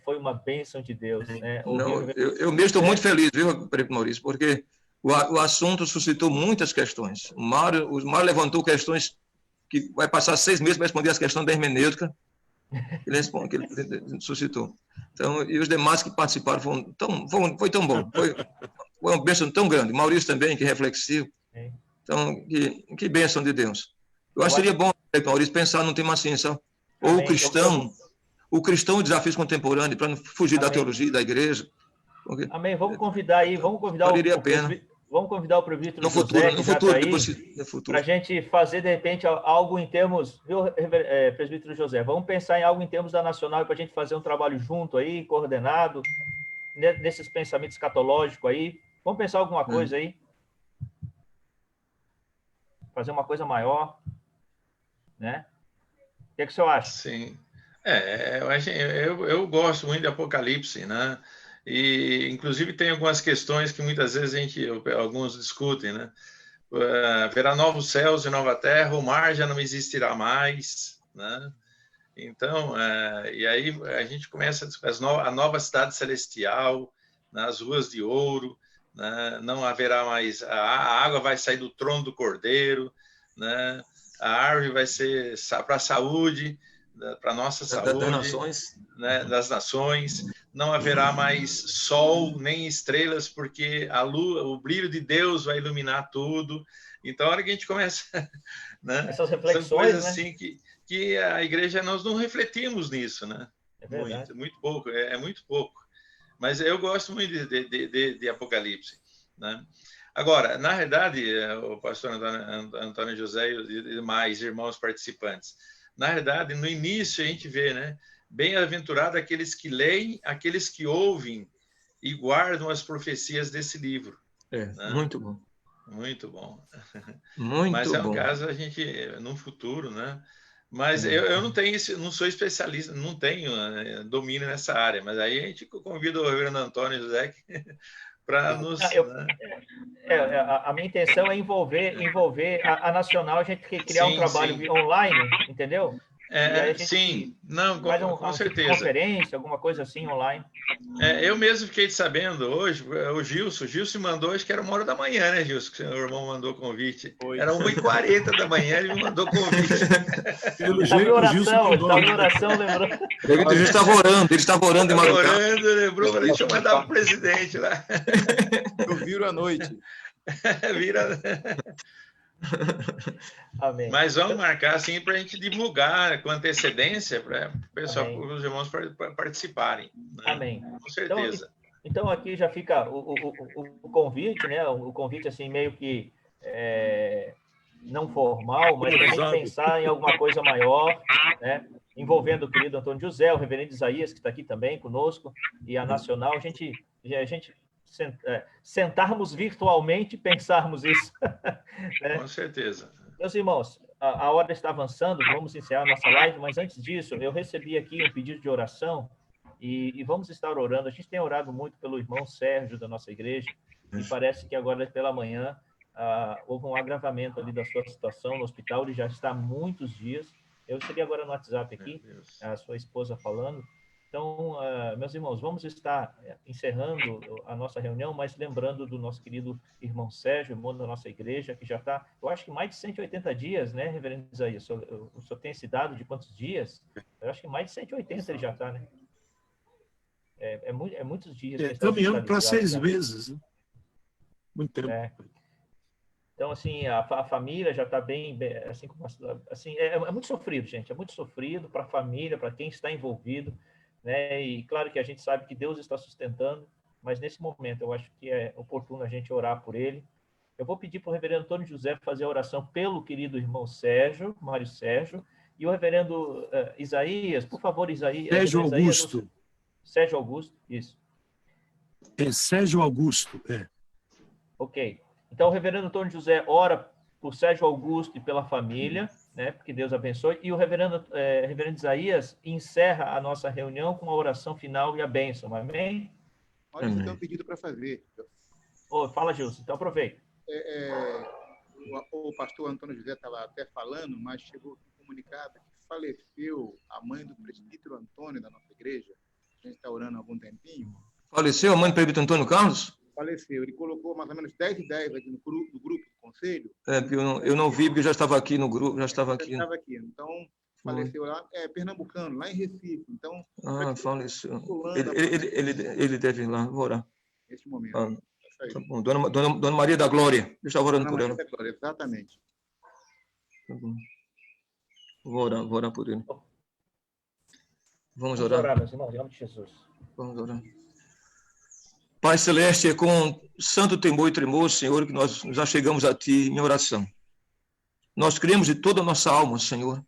foi uma bênção de Deus, né? Não, eu mesmo estou muito feliz, viu, Prefeito Maurício, porque o assunto suscitou muitas questões. O Mário levantou questões que vai passar 6 meses para responder as questões da hermenêutica que ele suscitou. Então, e os demais que participaram foi tão bom. Foi uma bênção tão grande. Maurício também, que é reflexivo. Então, que bênção de Deus. Eu acho que seria bom, Maurício, pensar num tema assim, sabe? Ou o cristão, desafios contemporâneos, para não fugir da teologia da igreja. Porque Amém. Vamos convidar aí, vamos convidar valeria a pena. Vamos convidar o presbítero No futuro, José, no que já futuro, tá aí, depois no futuro. para a gente fazer, de repente, algo em termos, viu, presbítero José? Vamos pensar em algo em termos da Nacional para a gente fazer um trabalho junto aí, coordenado, nesses pensamentos escatológicos aí. Vamos pensar alguma coisa aí? Fazer uma coisa maior, né? O que é que o senhor acha? Sim. Eu gosto muito de Apocalipse, né? E, inclusive, tem algumas questões que muitas vezes alguns discutem, né? Haverá novos céus e nova terra, o mar já não existirá mais, né? Então, e aí a gente começa a nova cidade celestial, nas ruas de ouro, né? Não haverá mais, a água vai sair do trono do Cordeiro, né? A árvore vai ser para a saúde, para a nossa saúde, das nações. Né, das nações, não haverá mais sol nem estrelas, porque a lua, o brilho de Deus vai iluminar tudo. Então, a hora que a gente começa, né, essas reflexões, são coisas né? assim que a igreja, nós não refletimos nisso, né? É verdade. Muito pouco, é muito pouco. Mas eu gosto muito de Apocalipse, né? Agora, na verdade, o pastor Antônio José e demais irmãos participantes, na verdade, no início a gente vê, né? Bem-aventurado aqueles que leem, aqueles que ouvem e guardam as profecias desse livro. Né? Muito bom. Muito bom. Muito Mas é um bom. caso a gente, no futuro, né? Mas eu não tenho não sou especialista, não tenho domínio nessa área, mas aí a gente convida o reverendo Antônio José para nos... A minha intenção é envolver a Nacional, a gente criar um trabalho online, entendeu? Sim, não, com certeza. Conferência, alguma coisa assim online. Eu mesmo fiquei sabendo hoje, o Gilson mandou, acho que era 1h da manhã, né, Gilson? Que o seu irmão mandou o convite. Era 1h40 da manhã, ele me mandou o convite. Pelo jeito, o Gilson mandou. oração, lembrou? Ele estava orando de madrugada. Lembrou, falei, deixa eu mandar para o presidente lá. Eu viro à noite. Vira... Amém. Mas vamos marcar assim para a gente divulgar com antecedência para o pessoal, para os irmãos participarem. Né? Amém. Com certeza. Então aqui já fica o convite, né? O convite assim meio que não formal, mas para a gente pensar em alguma coisa maior, né? Envolvendo o querido Antônio José, o reverendo Isaías, que está aqui também conosco, e a Nacional, a gente sentarmos virtualmente e pensarmos isso. Né? Com certeza. Meus irmãos, a hora está avançando, vamos encerrar a nossa live, mas antes disso, eu recebi aqui um pedido de oração e vamos estar orando. A gente tem orado muito pelo irmão Sérgio da nossa igreja e parece que agora pela manhã houve um agravamento ali da sua situação no hospital, ele já está há muitos dias. Eu recebi agora no WhatsApp aqui, a sua esposa falando. Então, meus irmãos, vamos estar encerrando a nossa reunião, mas lembrando do nosso querido irmão Sérgio, irmão da nossa igreja, que já está, eu acho que mais de 180 dias, né, reverendo Isaías? O senhor tem esse dado de quantos dias? Eu acho que mais de 180 ele já está, né? Muitos dias. Caminhando para 6 meses. Né? Muito tempo. Então, assim, a família já está bem, assim, assim é muito sofrido, gente, é muito sofrido para a família, para quem está envolvido, né? E claro que a gente sabe que Deus está sustentando, mas nesse momento eu acho que é oportuno a gente orar por ele. Eu vou pedir para o reverendo Antônio José fazer a oração pelo querido irmão Sérgio, Mário Sérgio, e o reverendo Isaías, por favor, Sérgio Augusto. Sérgio Augusto, isso. É Sérgio Augusto, é. Ok. Então, o reverendo Antônio José ora por Sérgio Augusto e pela família, né? Que Deus abençoe. E o reverendo Isaías encerra a nossa reunião com a oração final e a bênção. Amém? Olha, eu tenho um pedido para fazer. Fala, Gilson. Então, aproveita. O pastor Antônio José estava até falando, mas chegou um comunicado que faleceu a mãe do presbítero Antônio da nossa igreja. A gente está orando há algum tempinho. Faleceu a mãe do presbítero Antônio Carlos? Faleceu. Ele colocou mais ou menos 10 e 10 aqui no grupo do conselho. Eu não vi, porque eu já estava aqui no grupo, já estava aqui. Então, faleceu lá, pernambucano, lá em Recife. Então, faleceu. Ele deve ir lá, vou orar. Neste momento. Tá bom. Dona Maria da Glória, eu estava orando por ela. Glória, exatamente. Tá bom. Vou orar por ele. Vamos orar, meus irmãos, em nome de Jesus. Vamos orar. Pai Celeste, é com santo temor e tremor, Senhor, que nós nos achegamos a Ti em oração. Nós cremos de toda a nossa alma, Senhor,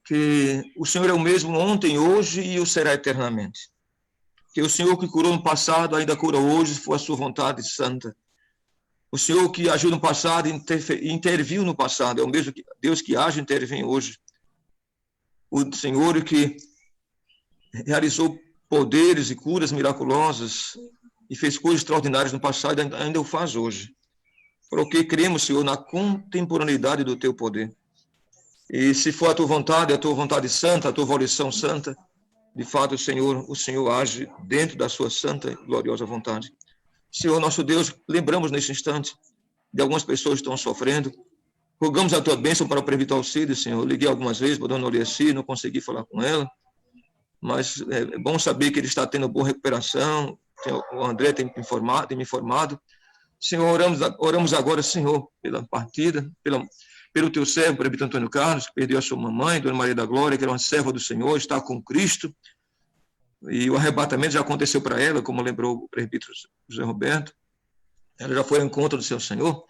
que o Senhor é o mesmo ontem, hoje e o será eternamente. Que o Senhor que curou no passado ainda cura hoje, se for a sua vontade santa. O Senhor que agiu no passado e interviu no passado, é o mesmo Deus que age e intervém hoje. O Senhor que realizou poderes e curas miraculosas e fez coisas extraordinárias no passado, ainda o faz hoje. Porque cremos, Senhor, na contemporaneidade do Teu poder. E se for a Tua vontade santa, a Tua volição santa, de fato, o Senhor age dentro da Sua santa e gloriosa vontade. Senhor, nosso Deus, lembramos neste instante de algumas pessoas que estão sofrendo. Rogamos a Tua bênção para o presbítero Alcides, Senhor. Eu liguei algumas vezes para a dona Oriaci, não consegui falar com ela, mas é bom saber que ele está tendo boa recuperação. O André tem me informado. Senhor, oramos agora, Senhor, pela partida, pelo Teu servo, o presbítero Antônio Carlos, que perdeu a sua mamãe, Dona Maria da Glória, que era uma serva do Senhor, está com Cristo, e o arrebatamento já aconteceu para ela, como lembrou o presbítero José Roberto. Ela já foi ao encontro do seu Senhor.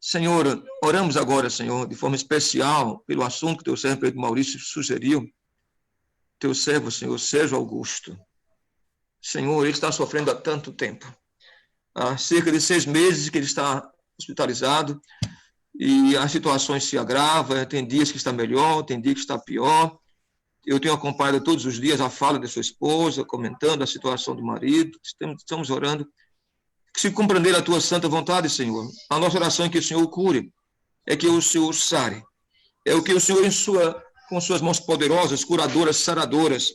Senhor, oramos agora, Senhor, de forma especial, pelo assunto que Teu servo, o presbítero Maurício, sugeriu. Teu servo, Senhor, Sérgio Augusto. Senhor, ele está sofrendo há tanto tempo. Há cerca de 6 meses que ele está hospitalizado e as situações se agravam. Tem dias que está melhor, tem dias que está pior. Eu tenho acompanhado todos os dias a fala de sua esposa, comentando a situação do marido. Estamos orando. Que se compreender a Tua santa vontade, Senhor. A nossa oração é que o Senhor o cure, é que o Senhor o sare. É o que o Senhor, com suas mãos poderosas, curadoras, saradoras,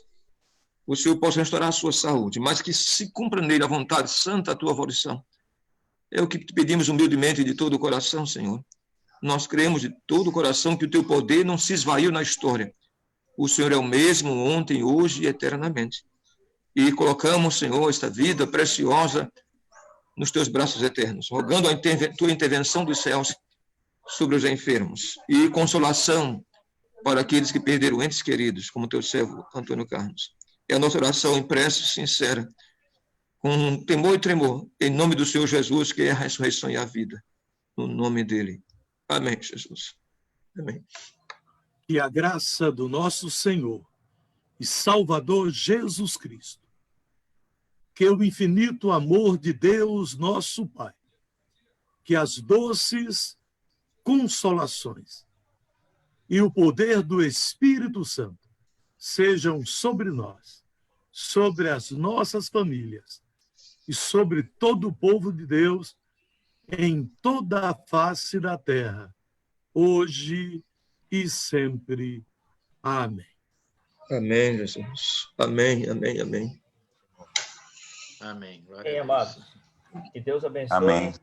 o Senhor possa restaurar a sua saúde, mas que se compreender a vontade santa, a Tua volição. É o que te pedimos humildemente de todo o coração, Senhor. Nós cremos de todo o coração que o Teu poder não se esvaiu na história. O Senhor é o mesmo ontem, hoje e eternamente. E colocamos, Senhor, esta vida preciosa nos Teus braços eternos, rogando a Tua intervenção dos céus sobre os enfermos e consolação para aqueles que perderam entes queridos, como Teu servo Antônio Carlos. É a nossa oração em prece sincera, com temor e tremor, em nome do Senhor Jesus, que é a ressurreição e a vida. No nome dEle. Amém, Jesus. Amém. Que a graça do nosso Senhor e Salvador Jesus Cristo, que o infinito amor de Deus, nosso Pai, que as doces consolações e o poder do Espírito Santo sejam sobre nós, sobre as nossas famílias e sobre todo o povo de Deus em toda a face da terra, hoje e sempre. Amém. Amém, Jesus. Amém, amém, amém. Amém. Amém, amados. Que Deus abençoe. Amém.